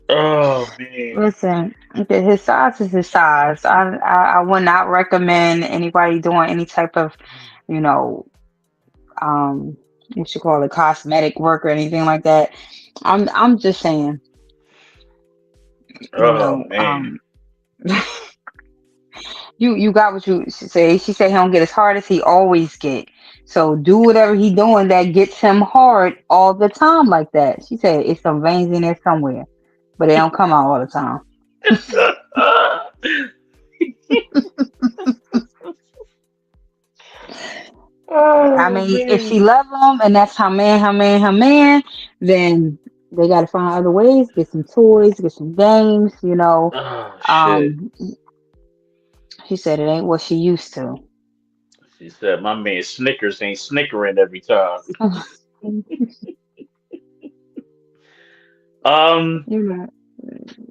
Oh man. listen. Okay, his size is his size. I would not recommend anybody doing any type of, you know, um, what you call it, cosmetic work or anything like that. I'm just saying, you Oh know, man. you got what you say. She said he don't get as hard as he always get. So do whatever he doing that gets him hard all the time like that. She said it's some veins in there somewhere, but they don't come out all the time. I Oh mean, if she man. love him and that's her man, then they got to find other ways. Get some toys, get some games. Oh shit. Um, she said it ain't what she used to. She said my man Snickers ain't snickering every time. Um You're not.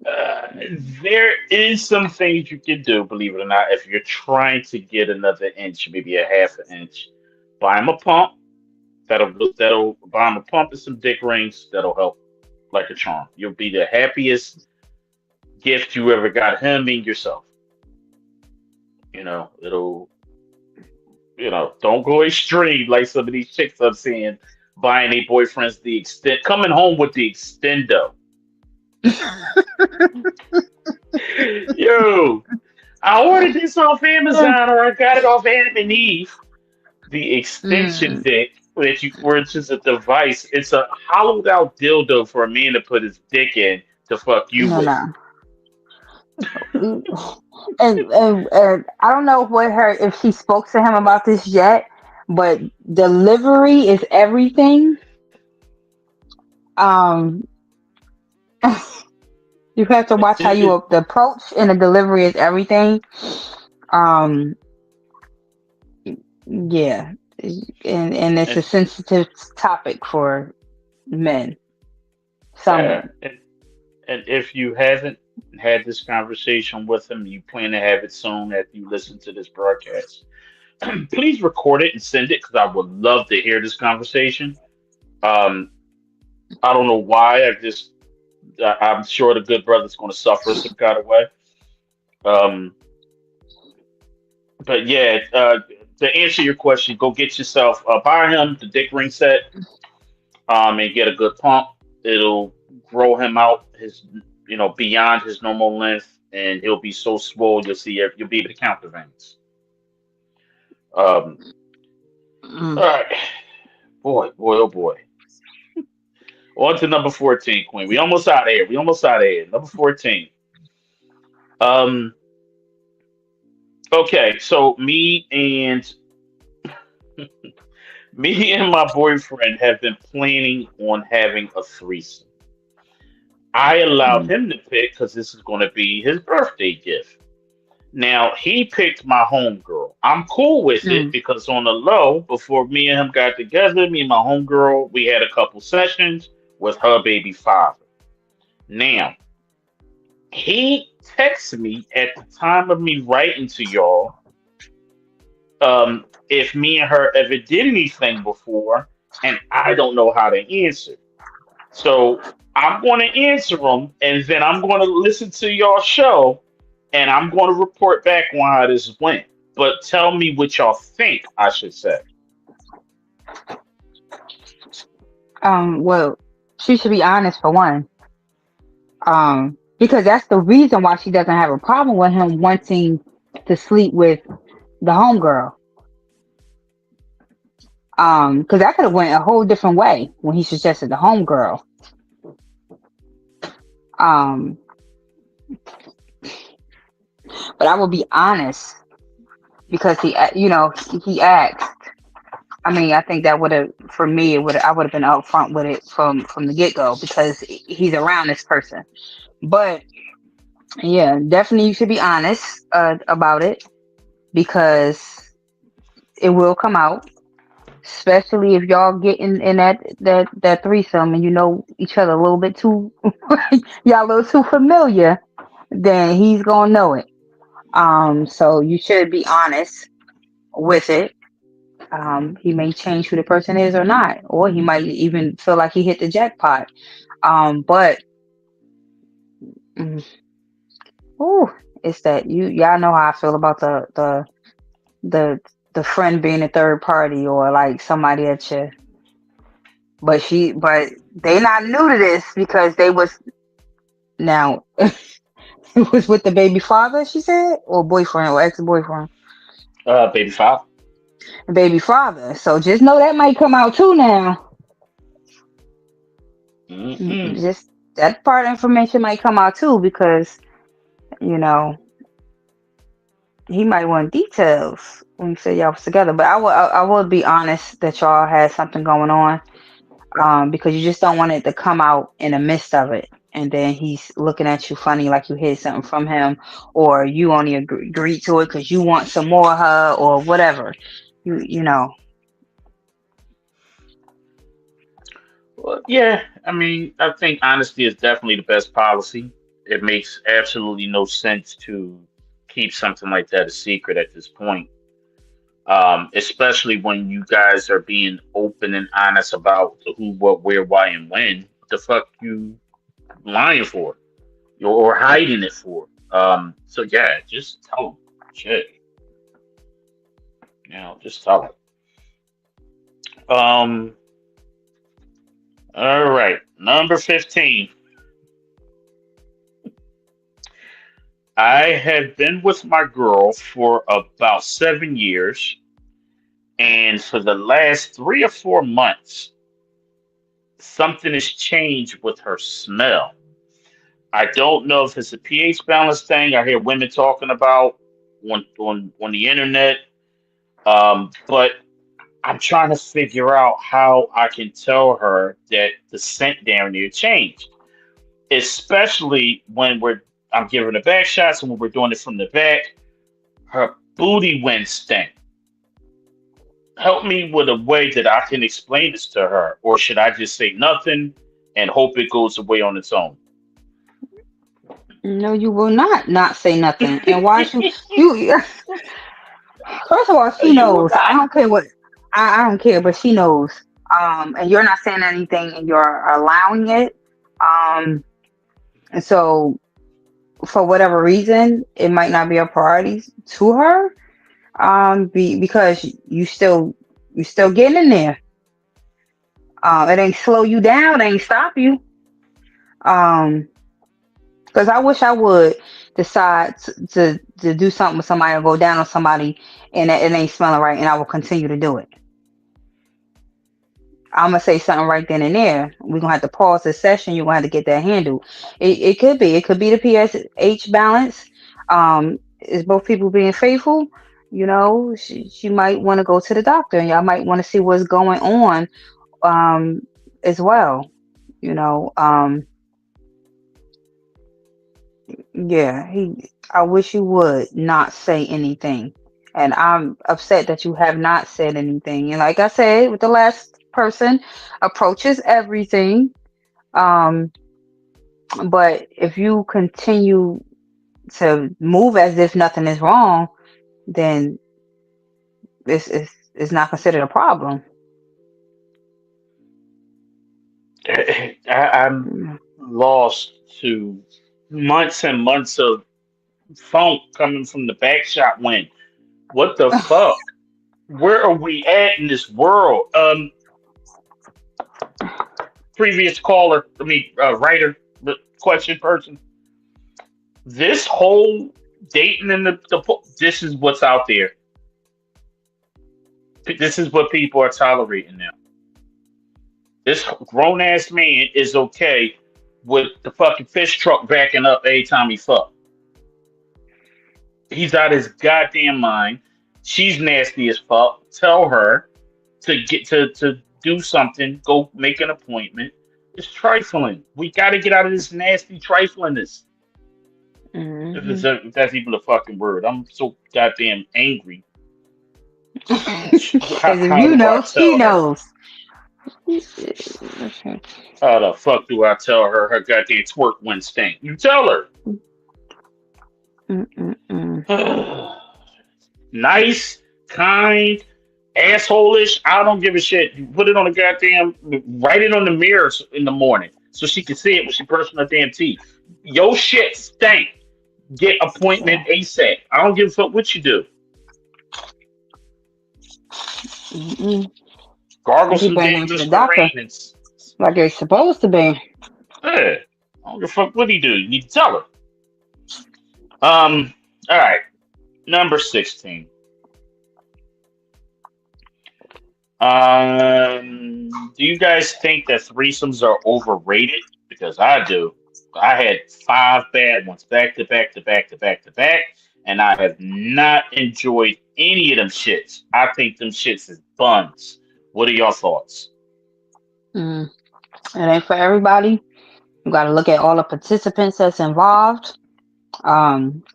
uh, there is some things you can do, believe it or not, if you're trying to get another inch, maybe a half an inch. Buy him a pump. That'll buy him a pump and some dick rings. That'll help like a charm. You'll be the happiest gift you ever got him and yourself. It'll don't go extreme like some of these chicks I'm seeing buying their boyfriends the extend coming home with the extendo. Yo, I ordered this off Amazon or I got it off Adam and Eve. The extension Mm, dick where it's just a device. It's a hollowed out dildo for a man to put his dick in to fuck you no, with. no. And, and I don't know what her if she spoke to him about this yet, but delivery is everything. Um, you have to watch how you the approach, and the delivery is everything. Um, yeah, and it's and, a sensitive topic for men, some yeah, men. and if you haven't had this conversation with him, you plan to have it soon after you listen to this broadcast. Please record it and send it because I would love to hear this conversation. Um, I don't know why. I'm sure the good brother's going to suffer some kind of way. Um, but yeah, to answer your question, go get yourself buy him the dick ring set. And get a good pump. It'll grow him out beyond his normal length, and he'll be so swole you'll be able to count the veins. Um, Mm. all right, boy, oh boy. On to number 14, Queen. We almost out of here. We almost out of here. Number 14. Um, okay, so me and my boyfriend have been planning on having a threesome. I allowed Mm. him to pick because this is going to be his birthday gift. Now he picked my homegirl. I'm cool with it Mm. because on the low, before me and him got together, me and my homegirl, we had a couple sessions with her baby father. Now he texted me at the time of me writing to y'all. if me and her ever did anything before, and I don't know how to answer. So I'm going to answer them, and then I'm going to listen to your show, and I'm going to report back on how this went. But tell me what y'all think I should say. Well, she should be honest for one. Because that's the reason why she doesn't have a problem with him wanting to sleep with the homegirl. Because that could have went a whole different way when he suggested the homegirl. Um, but I will be honest because he asked. I mean, I think that would have, for me, it would I would have been upfront with it from the get go because he's around this person. But yeah, definitely you should be honest about it because it will come out, especially if y'all get in that threesome and you know each other a little bit too, y'all a little too familiar. Then he's gonna know it. So you should be honest with it. He may change who the person is or not, or he might even feel like he hit the jackpot. But mm, ooh, it's that y'all know how I feel about the the friend being a third party or like somebody that you. But they not new to this because they was now it was with the baby father. She said, or boyfriend or ex boyfriend, Baby five. baby father. So just know that might come out too now. Mm-mm. Just that part of information might come out too because you know he might want details when you say y'all was together. But I would be honest that y'all had something going on, because you just don't want it to come out in the midst of it. And then he's looking at you funny like you hid something from him, or you only agreed to it because you want some more of her, or whatever. You know. Well, yeah, I mean, I think honesty is definitely the best policy. It makes absolutely no sense to keep something like that a secret at this point, especially when you guys are being open and honest about the who, what, where, why, and when. What the fuck you lying for? Or hiding it for? So yeah, just tell them. Shit, just tell them. Um, all right, number 15. I have been with my girl for about 7 years, and for the last 3 or 4 months, something has changed with her smell. I don't know if it's a pH balance thing. I hear women talking about on the internet, but I'm trying to figure out how I can tell her that the scent down there changed, especially when I'm giving her back shots and when we're doing it from the back. Her booty went stink. Help me with a way that I can explain this to her, or should I just say nothing and hope it goes away on its own? No, you will not say nothing. And why should you? First of all, she You will knows. I not. don't care what. I don't care, but she knows. And you're not saying anything, and you're allowing it. Um, and so for whatever reason, it might not be a priority to her. Because you still getting in there. It ain't slow you down. It ain't stop you. Um, because I wish I would decide to do something with somebody or go down on somebody and it ain't smelling right, and I will continue to do it. I'm gonna say something right then and there. We're gonna have to pause the session. You're gonna have to get that handled. It could be the PSH balance. Is both people being faithful? She might want to go to the doctor, and y'all might want to see what's going on, um, as well. You know, yeah. I wish you would not say anything, and I'm upset that you have not said anything. And like I said, with the last person, approaches everything. Um, but if you continue to move as if nothing is wrong, then this is not considered a problem. I'm Mm. lost to months and months of funk coming from the back shot when what the fuck? Where are we at in this world? Previous caller, writer, question person. This whole dating in this is what's out there. This is what people are tolerating now. This grown ass man is okay with the fucking fish truck backing up every time he fuck. He's out his goddamn mind. She's nasty as fuck. Tell her to get to do something. Go make an appointment. It's trifling. We got to get out of this nasty triflingness. Mhm. If that's even a fucking word. I'm so goddamn angry. Because if How you do I know, she tell her? knows. How the fuck do I tell her her goddamn twerk went stink? You tell Mm-mm-mm. her. Nice, kind, asshole-ish. I don't give a shit. You put it on the goddamn, write it on the mirrors in the morning so she can see it when she brushing her damn teeth. Yo shit stank. Get appointment Yeah. ASAP. I don't give a fuck what you do. Mm-mm. Gargle And some people ain't damn going to the doctor Listerine and like they're supposed to be. yeah. I don't give a fuck what he do. You need to tell her. All right. Number 16. Do you guys think that threesomes are overrated? Because I do. I had five bad ones back to back to back to back to back, and I have not enjoyed any of them shits. I think them shits is buns. What are your thoughts? Mm. It ain't for everybody. You got to look at all the participants that's involved.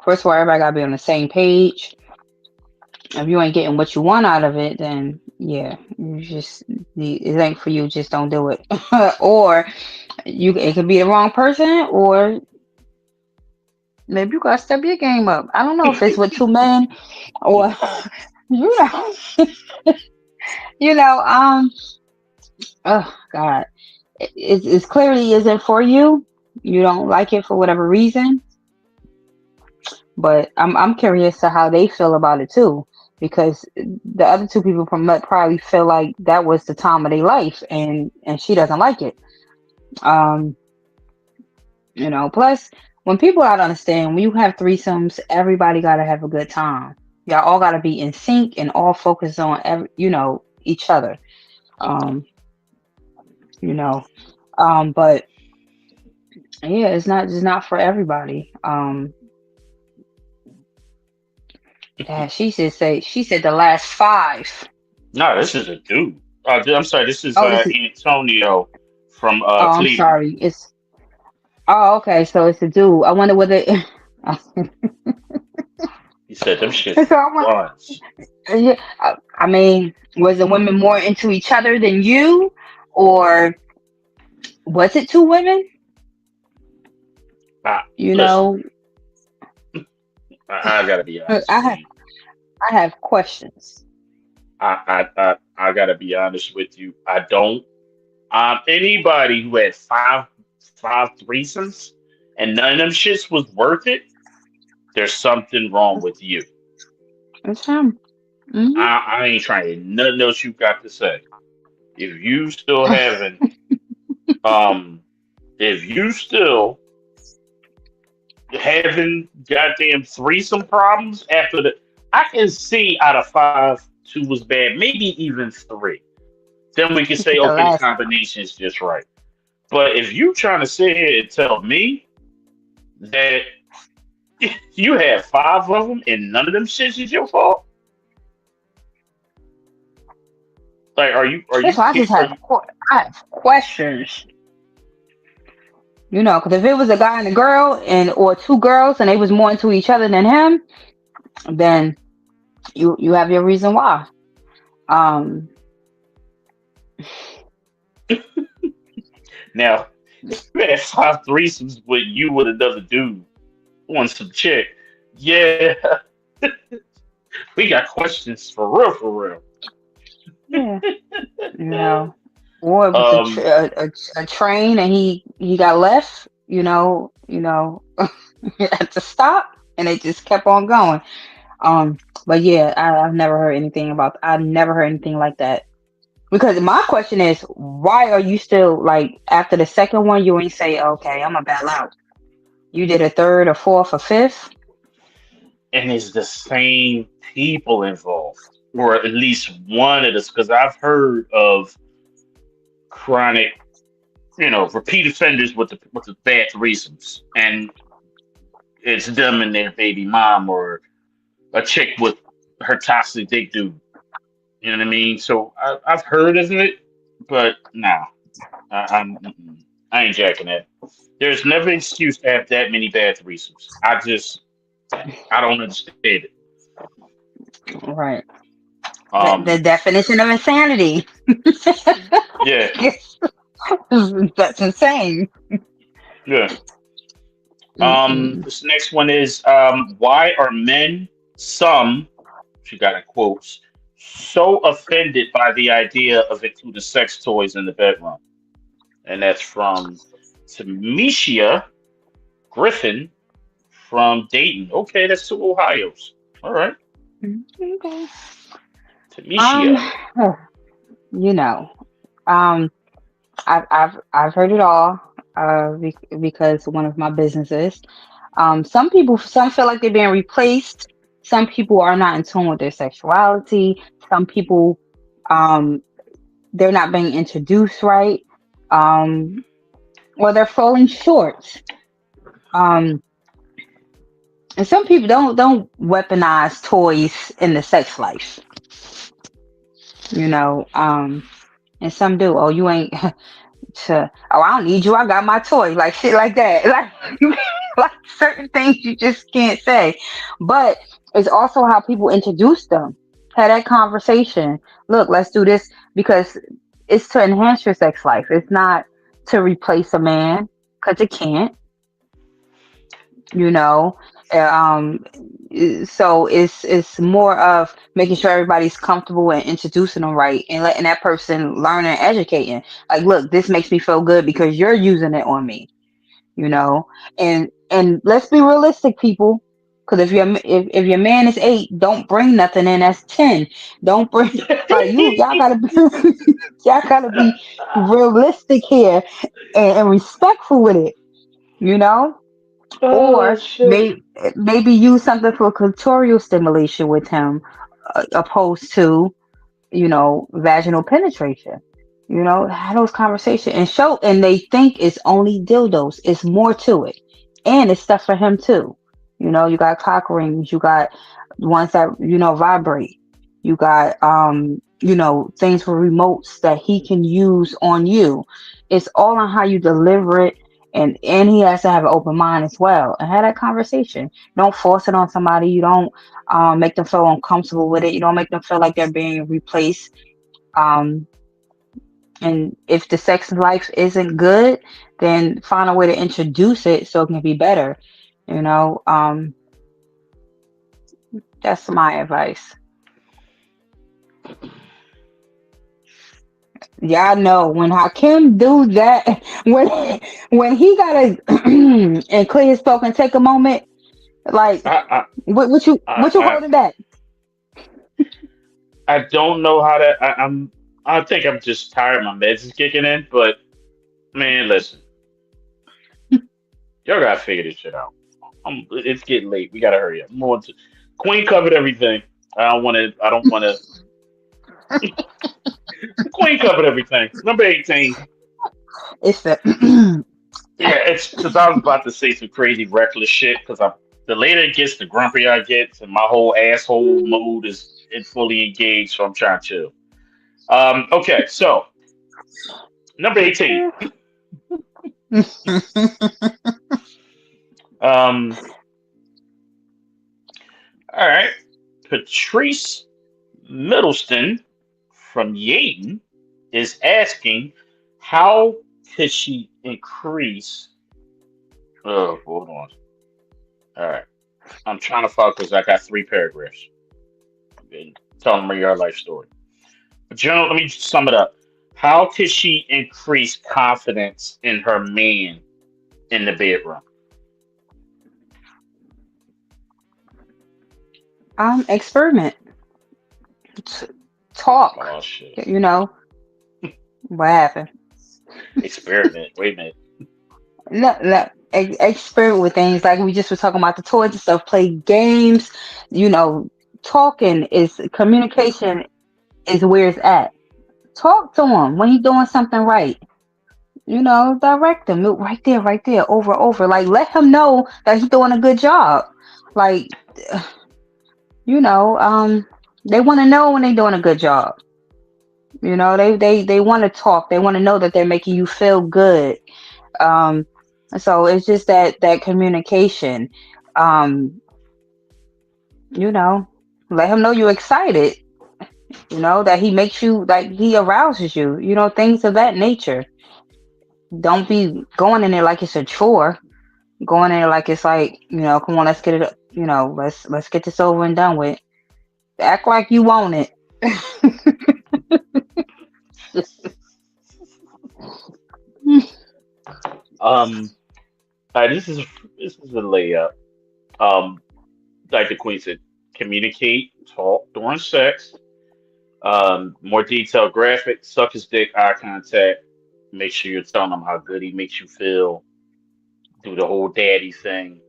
First of all, everybody got to be on the same page. If you ain't getting what you want out of it, then yeah, it ain't for you. Just don't do it. Or it could be the wrong person, or maybe you gotta step your game up. I don't know if it's with two men or you know, you know. Oh God, it clearly isn't for you. You don't like it for whatever reason, but I'm curious to how they feel about it too, because the other two people probably feel like that was the time of their life, and she doesn't like it. Um, plus when people gotta understand when you have threesomes, everybody gotta have a good time. Y'all all gotta be in sync and all focus on each other. Um, you know, but yeah, it's not for everybody. Yeah, she said the last five. No, this is a dude. I'm sorry. This is Oh, this is. Antonio from Oh, I'm Cleveland. sorry. It's. Oh, okay. So it's a dude. I wonder whether. He said them shits So is I want. buns. Yeah. I mean, was the women more into each other than you, or was it two women? You Listen, know, I gotta be I honest with have you. I have questions. I gotta be honest with you. I don't. Anybody who had five threesomes and none of them shits was worth it, there's something wrong with you. It's him. Hmm. I ain't trying to hear nothing else you got to say. If you still having um, if you still having goddamn threesome problems after I can see out of five, two was bad, maybe even three. Then we can say, The okay, the last. combination is just right. But if you trying to sit here and tell me that you had five of them and none of them shits is your fault, like, are That's you why I just are have you? I have questions. Because if it was a guy and a girl, or two girls, and they was more into each other than him, then you have your reason why. Um, Now, if you had five threesomes with you with another dude on some chick, yeah, We got questions for real, for real. Yeah, you know, or it was Um, a train and he got left. At the stop, and it just kept on going. Um, but yeah, I've never heard anything about. I've never heard anything like that. Because my question is, why are you still like after the second one? You ain't say, okay, I'm a bail out. You did a third, or fourth, or fifth. and it's the same people involved, or at least one of this, because I've heard of chronic, repeat offenders with the bad reasons, and it's them and their baby mom, or a chick with her toxic dick dude. You know what I mean? So I've heard of it, but nah, I ain't jacking that. There's never an excuse to have that many bad threesomes. I don't understand it. Right. The Um, definition of insanity. yeah, That's insane. yeah. Mm-mm. This next one is why are men, some, she got in quotes, so offended by the idea of including sex toys in the bedroom? And that's from Tamisha Griffin from Dayton. Okay, that's two Ohio's. All right, Okay. Um, Tamisha. you know, um, I've heard it all. Because one of my businesses. Some feel like they're being replaced. Some people are not in tune with their sexuality. Some people, um, they're not being introduced right. Um, or they're falling short. Um, and some people don't weaponize toys in the sex life. You know, and some do. Oh, you ain't. I don't need you. I got my toy. Like shit, like that. Like certain things you just can't say. But it's also how people introduce them. Have that conversation. Look, let's do this because it's to enhance your sex life. It's not to replace a man because it can't. You know, um, so it's more of making sure everybody's comfortable and introducing them right and letting that person learn and educating. Like, look, this makes me feel good because you're using it on me. You know, and let's be realistic, people. Because if your man is 8, don't bring nothing in that's 10. Don't bring like y'all gotta be y'all gotta be realistic here and respectful with it. You know, Oh or shit. maybe use something for clitoral stimulation with him, opposed to vaginal penetration. Have those conversations and show, and they think it's only dildos. It's more to it, and it's stuff for him too. You got cock rings, you got ones that vibrate, you got things for remotes that he can use on you. It's all on how you deliver it, and he has to have an open mind as well and have that conversation. Don't force it on somebody. You don't make them feel uncomfortable with it. You don't make them feel like they're being replaced. um and if the sex life isn't good, then find a way to introduce it so it can be better. You know, that's my advice. Y'all know when Hakim do that, when he gotta and clear his throat and take a moment, like I what you I holding back? I don't know how to. I think I'm just tired. My meds is kicking in. But man, listen, y'all gotta figure this shit out. It's getting late. We gotta hurry up. More to, Queen covered everything. I don't want to. I don't want to. Queen covered everything. Number 18. It's the Yeah, it's because I was about to say some crazy reckless shit. Because the later it gets, the grumpier I get, and my whole asshole mood is fully engaged. So I'm trying to chill. Okay, so number 18. Um, all right. Patrice Middleston from Yaden is asking, how could she increase? Oh, hold on. All right. I'm trying to follow because I got three paragraphs. and telling her your life story. But Joan, let me sum it up. How could she increase confidence in her man in the bedroom? Experiment. T- Talk. Oh shit. You know what happened? Experiment. Wait a minute. No, experiment with things like we just were talking about the toys and stuff. Play games. You know, talking is communication is where it's at. Talk to him when he's doing something right. You know, direct him right there, over, over. Like let him know that he's doing a good job. Like you know, they want to know when they're doing a good job. You know, they want to talk. They want to know that they're making you feel good. Um, so it's just that communication. Um, you know, let him know you're excited. You know that he makes you like he arouses you. You know, things of that nature. Don't be going in there like it's a chore. Going in there like it's like come on, let's get it. Let's get this over and done with. Act like you want it. Um, this is a layup. Um, like the queen said, communicate, talk during sex. More detailed graphic, suck his dick, eye contact. Make sure you're telling him how good he makes you feel. Do the whole daddy thing.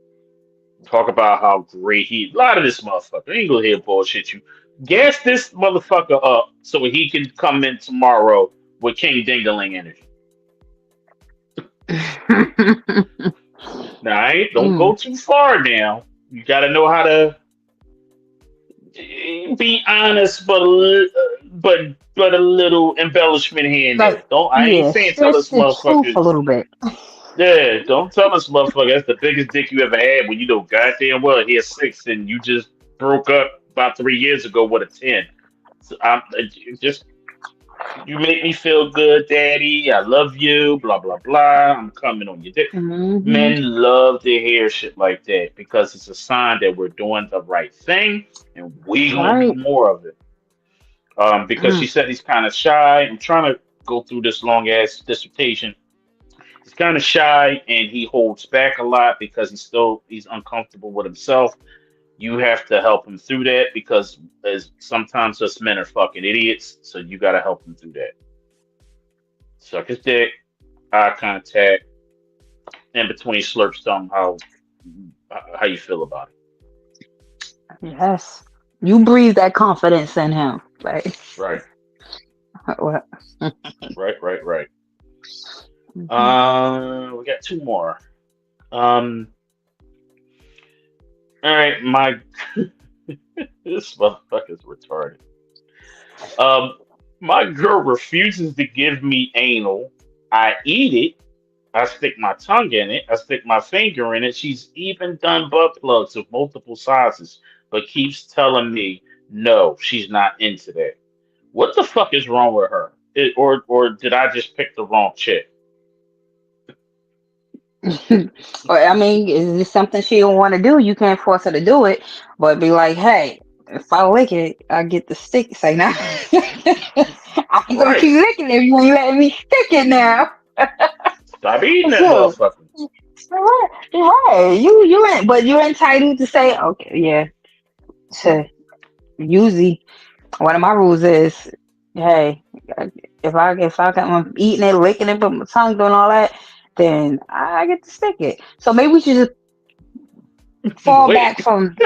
Talk about how great he. A lot of this motherfucker. Ain't gonna hear bullshit you. Gas this motherfucker up so he can come in tomorrow with King Dingaling energy. Now, don't go Mm, too far now. You got to know how to be honest, but a little embellishment here and there. like, Don't I ain't yeah, saying tell stretch us the truth a motherfuckers. little bit. Yeah, don't tell us motherfucker that's the biggest dick you ever had when you know goddamn well he has six and you just broke up about 3 years ago with a 10. So I'm just you make me feel good, daddy. I love you. Blah blah blah. I'm coming on your dick. Hmm. Men love to hear shit like that because it's a sign that we're doing the right thing and we That's gonna do right. more of it. Because Mm. she said he's kind of shy. I'm trying to go through this long ass dissertation. He's kind of shy and he holds back a lot because he's uncomfortable with himself. You have to help him through that because as sometimes us men are fucking idiots, so you got to help him through that. Suck his dick, eye contact, in between slurps. Tell him how you feel about it. Yes. You breathe that confidence in him. Like, Right, what? right. Mhm. We got two more. Um, all right, my this motherfucker's retarded. Um, my girl refuses to give me anal. I eat it. I stick my tongue in it. I stick my finger in it. She's even done butt plugs of multiple sizes, but keeps telling me no, she's not into that. What the fuck is wrong with her? Or did I just pick the wrong chick? Or I mean, is this something she don't want to do? You can't force her to do it, but be like, hey, if I lick it, I get the stick. Say now, I ain't gonna Right. keep licking it if you ain't letting me stick it now. Stop eating that So, motherfucker. right, right. You ain't, but you're entitled to say, okay, yeah. So, usually, one of my rules is, hey, if I got my eating it, licking it, but my tongue doing all that, then I get to stick it. So maybe we should just fall back Wait. from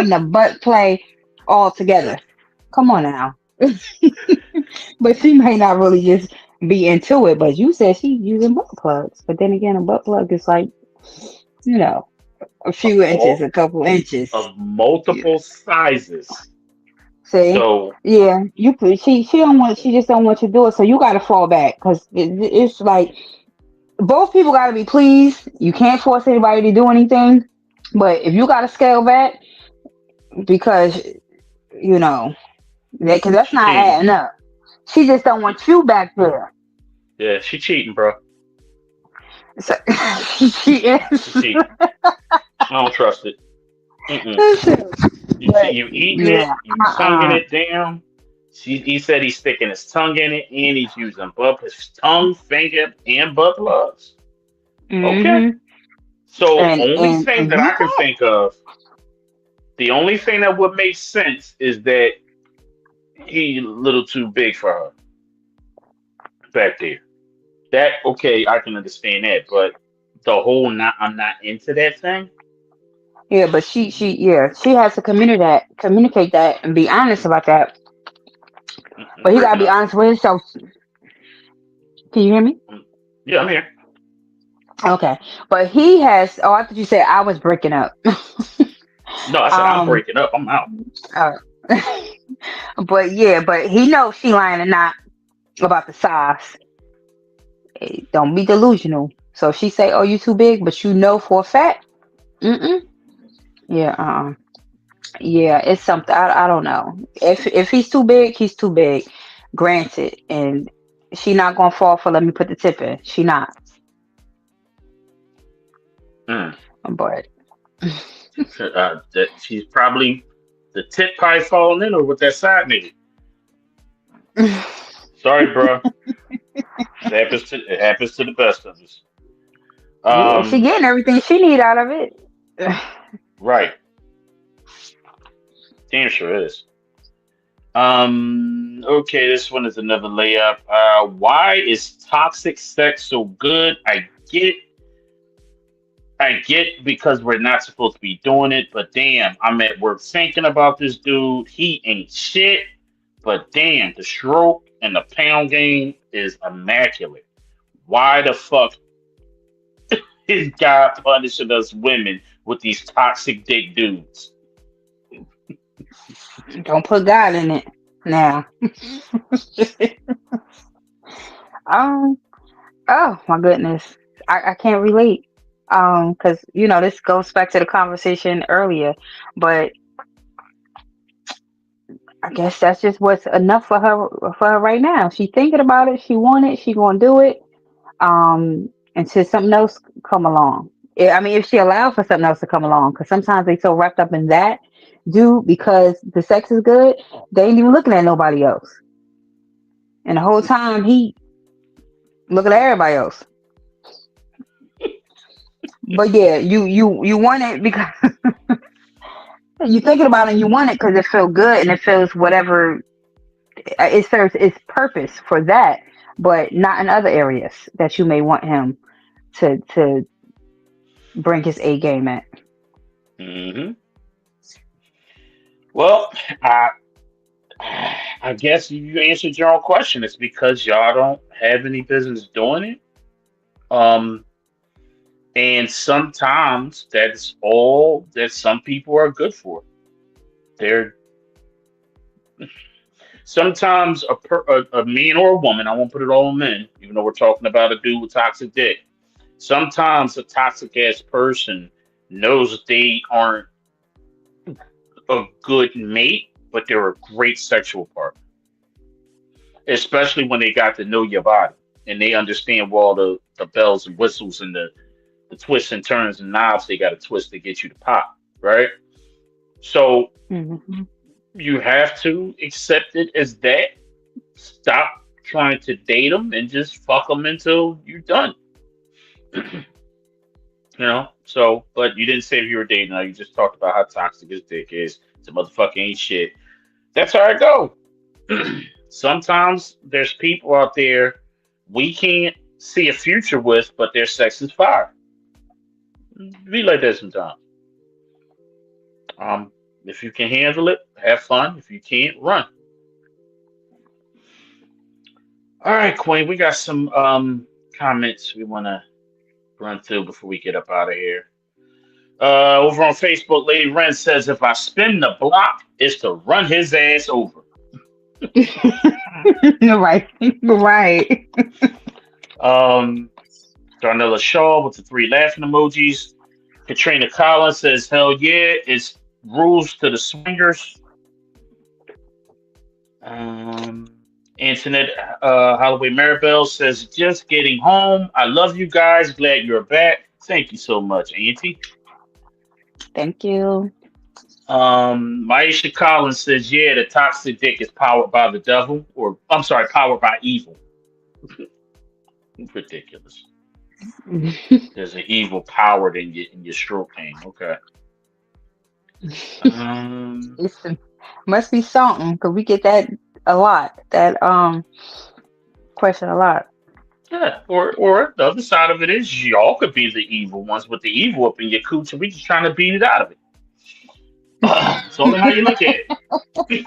the butt play altogether. Come on now. But she may not really just be into it. But you said she's using butt plugs. But then again, a butt plug is like, you know, a Of few inches, all a couple inches. of Yeah. multiple sizes. See, So yeah, she don't want she just don't want you to do it. So you got to fall back because it's like both people got to be pleased. You can't force anybody to do anything. But if you got to scale back because you know because that's she not cheating. adding up. She just don't want you back there. Yeah, she cheating, bro. So, she She is. cheating. I don't trust it. Mm-mm. Listen. But You eating it, yeah, you tonguing it down. He said he's sticking his tongue in it, and he's using both his tongue, finger, and butt plugs. Okay. mm-hmm. So only thing And that you I can think of, the only thing that would make sense is that he a little too big for her back there. That okay, I can understand that, but the whole not I'm not into that thing. yeah, but she has to communicate that, and be honest about that. Mm-mm, But he gotta breaking be up. honest with himself. Can you hear me? Mm, yeah, I'm here. Okay, but he has. Oh, I thought you said I was breaking up. No, I said I'm um, breaking up. I'm out. uh, but yeah, but he knows she lying and not about the size. Don't be delusional. So she say, "Oh, you too big," but you know for a fact. Mm-mm. Yeah. Yeah. It's something. I don't know. If he's too big, he's too big. Granted, and she not gonna fall for. Let me put the tip in. She not. Mm. But That she's probably the tip probably falling in or with that side nigga. Sorry, bro. It happens to the best of us. yeah, she Um, getting everything she need out of it. right. Damn sure is. Okay, this one is another layup. Why is toxic sex so good? I get because we're not supposed to be doing it, but damn, I'm at work thinking about this dude. He ain't shit, but damn, the stroke and the pound game is immaculate. Why the fuck is God punishing us women with these toxic dick dudes? Don't put God in it now. um. Oh my goodness. I can't relate. Because this goes back to the conversation earlier, but I guess that's just what's enough for her right now. She thinking about it. She want it. She gonna do it. Until something else come along. I mean, if she allowed for something else to come along, because sometimes they so wrapped up in that, dude, because the sex is good, they ain't even looking at nobody else, and the whole time he looking at everybody else. But yeah, you want it because you thinking about it. And you want it because it feels good and it feels whatever it serves its purpose for that, but not in other areas that you may want him to bring his A game at. Hmm. Well, I I guess you answered your own question. It's because y'all don't have any business doing it. Um, and sometimes that's all that some people are good for. They're sometimes a man or a woman. I won't put it all on men, even though we're talking about a dude with toxic dick. Sometimes a toxic ass person knows they aren't a good mate, but they're a great sexual partner, especially when they got to know your body and they understand all the bells and whistles and the twists and turns and knobs they got to twist to get you to pop, right? So Hmm. you have to accept it as that. Stop trying to date them and just fuck them until you're done. So, but you didn't say if you were dating. You just talked about how toxic his dick is. It's a motherfucking ain't shit. That's how I go. Sometimes there's people out there we can't see a future with, but their sex is fire. Be like that sometimes. Um, if you can handle it, have fun. If you can't, run. All right, Queen. We got some comments we want to run through before we get up out of here. Over on Facebook, Lady Wren says, "If I spin the block, it's to run his ass over." Right, right. Um, Darnella Shaw with the three laughing emojis. Katrina Collins says, "Hell yeah, it's rules to the swingers." Um, Antoinette Holloway Maribel says, "Just getting home. I love you guys. Glad you're back. Thank you so much, Auntie." Thank you. Maisha Collins says, "Yeah, the toxic dick is powered by the devil, or I'm sorry, powered by evil." Ridiculous. There's an evil power in your stroke pain. Okay. Um. It's, must be something because we get that a lot. That question a lot. Yeah. Or the other side of it is y'all could be the evil ones with the evil up in your cooch, and we just trying to beat it out of it. It's all in how you look at it.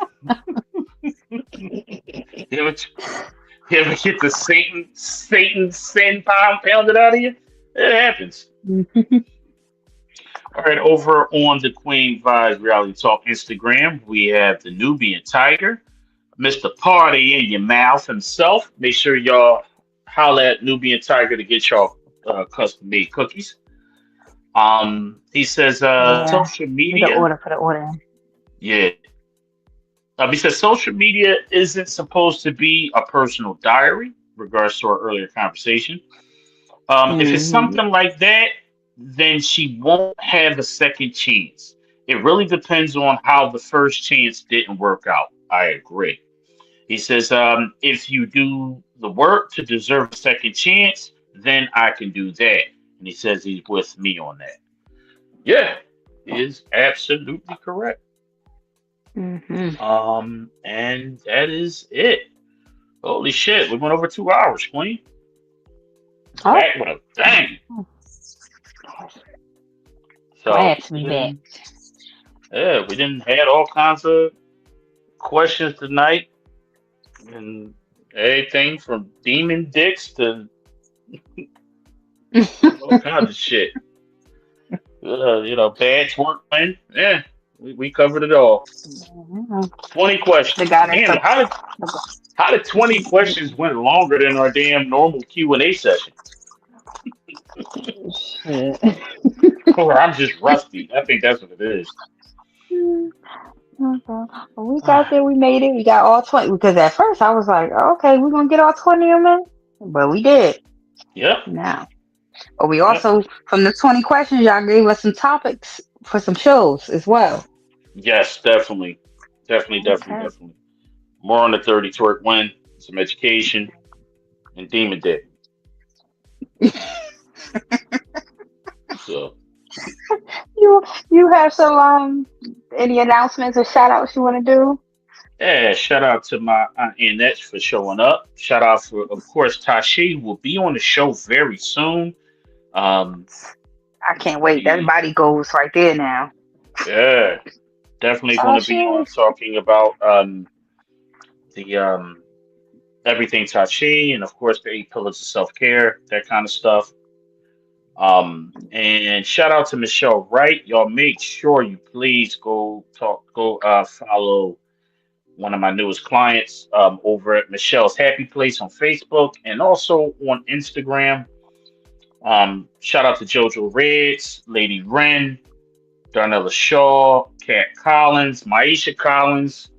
You ever, you ever get the Satan sin pounded out of you? It happens. All right, over on the Queen Vibes Reality Talk Instagram, we have the Nubian Tiger, Mr. Party in your mouth himself. Make sure y'all holler at Nubian Tiger to get y'all custom made cookies. He says Yeah, social for the media, order, for the order. yeah. He says social media isn't supposed to be a personal diary, regards to our earlier conversation. If it's Hmm. something like that, then she won't have a second chance. It really depends on how the first chance didn't work out. I agree. He says, if you do the work to deserve a second chance, then I can do that. And he says he's with me on that. Yeah, he is absolutely correct. Hmm. And that is it. Holy shit, we went over 2 hours, Queen. Oh, Back with a bang. So glad to we be back. didn't, yeah, we didn't had all kinds of questions tonight, and everything from demon dicks to all kinds of shit. Bad twerking. Yeah, we covered it all. Mhm. 20 questions. The guy that's Damn, how did 20 questions went longer than our damn normal Q&A session? shit. Or I'm just rusty. I think that's what it is. Okay. Well, we got there. We made it. We got all 20. Because at first I was like, okay, we're going to get all 20 of them in. But we did. Yep. Now. But we Yep. also, from the 20 questions, y'all gave us some topics for some shows as well. Yes, definitely. Definitely, definitely, Okay. definitely. More on the 30 twerk win, some education, and demon dick. So, You have some any announcements or shout outs you want to do? yeah, shout out to my Aunt Annette for showing up. Shout out for, of course, Tashi will be on the show very soon. Um, I can't wait. That the, body goes right there now. yeah, definitely going Oh to be on shit. talking about the everything Tachi and, of course, the 8 pillars of self care, that kind of stuff. And shout out to Michelle Wright. Y'all make sure you please follow one of my newest clients over at Michelle's Happy Place on Facebook and also on Instagram. Shout out to Jojo Reds, Lady Wren, Darnella Shaw, Kat Collins, Maisha Collins,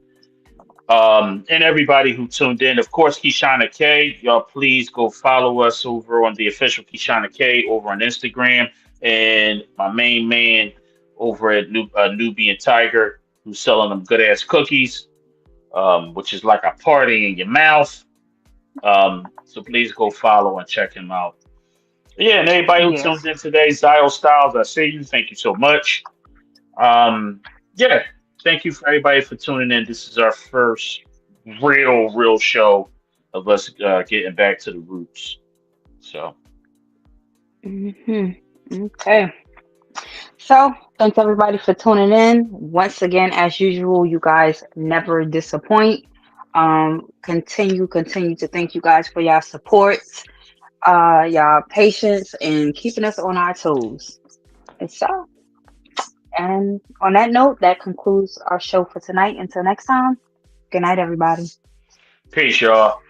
and everybody who tuned in. Of course, Kishana K. Y'all please go follow us over on the official Kishana K over on Instagram, and my main man over at Nubian Tiger, who's selling them good ass cookies, which is like a party in your mouth. So please go follow and check him out. Yeah, and everybody who tuned Yes. in today, Zio Styles, I see you. Thank you so much. Um, yeah, thank you for everybody for tuning in. This is our first real show of us getting back to the roots. So, Hmm. Okay. So, thanks everybody for tuning in. Once again, as usual, you guys never disappoint. Continue to thank you guys for y'all support, y'all patience, and keeping us on our toes. And so, and on that note, that concludes our show for tonight. Until next time, good night, everybody. peace, y'all.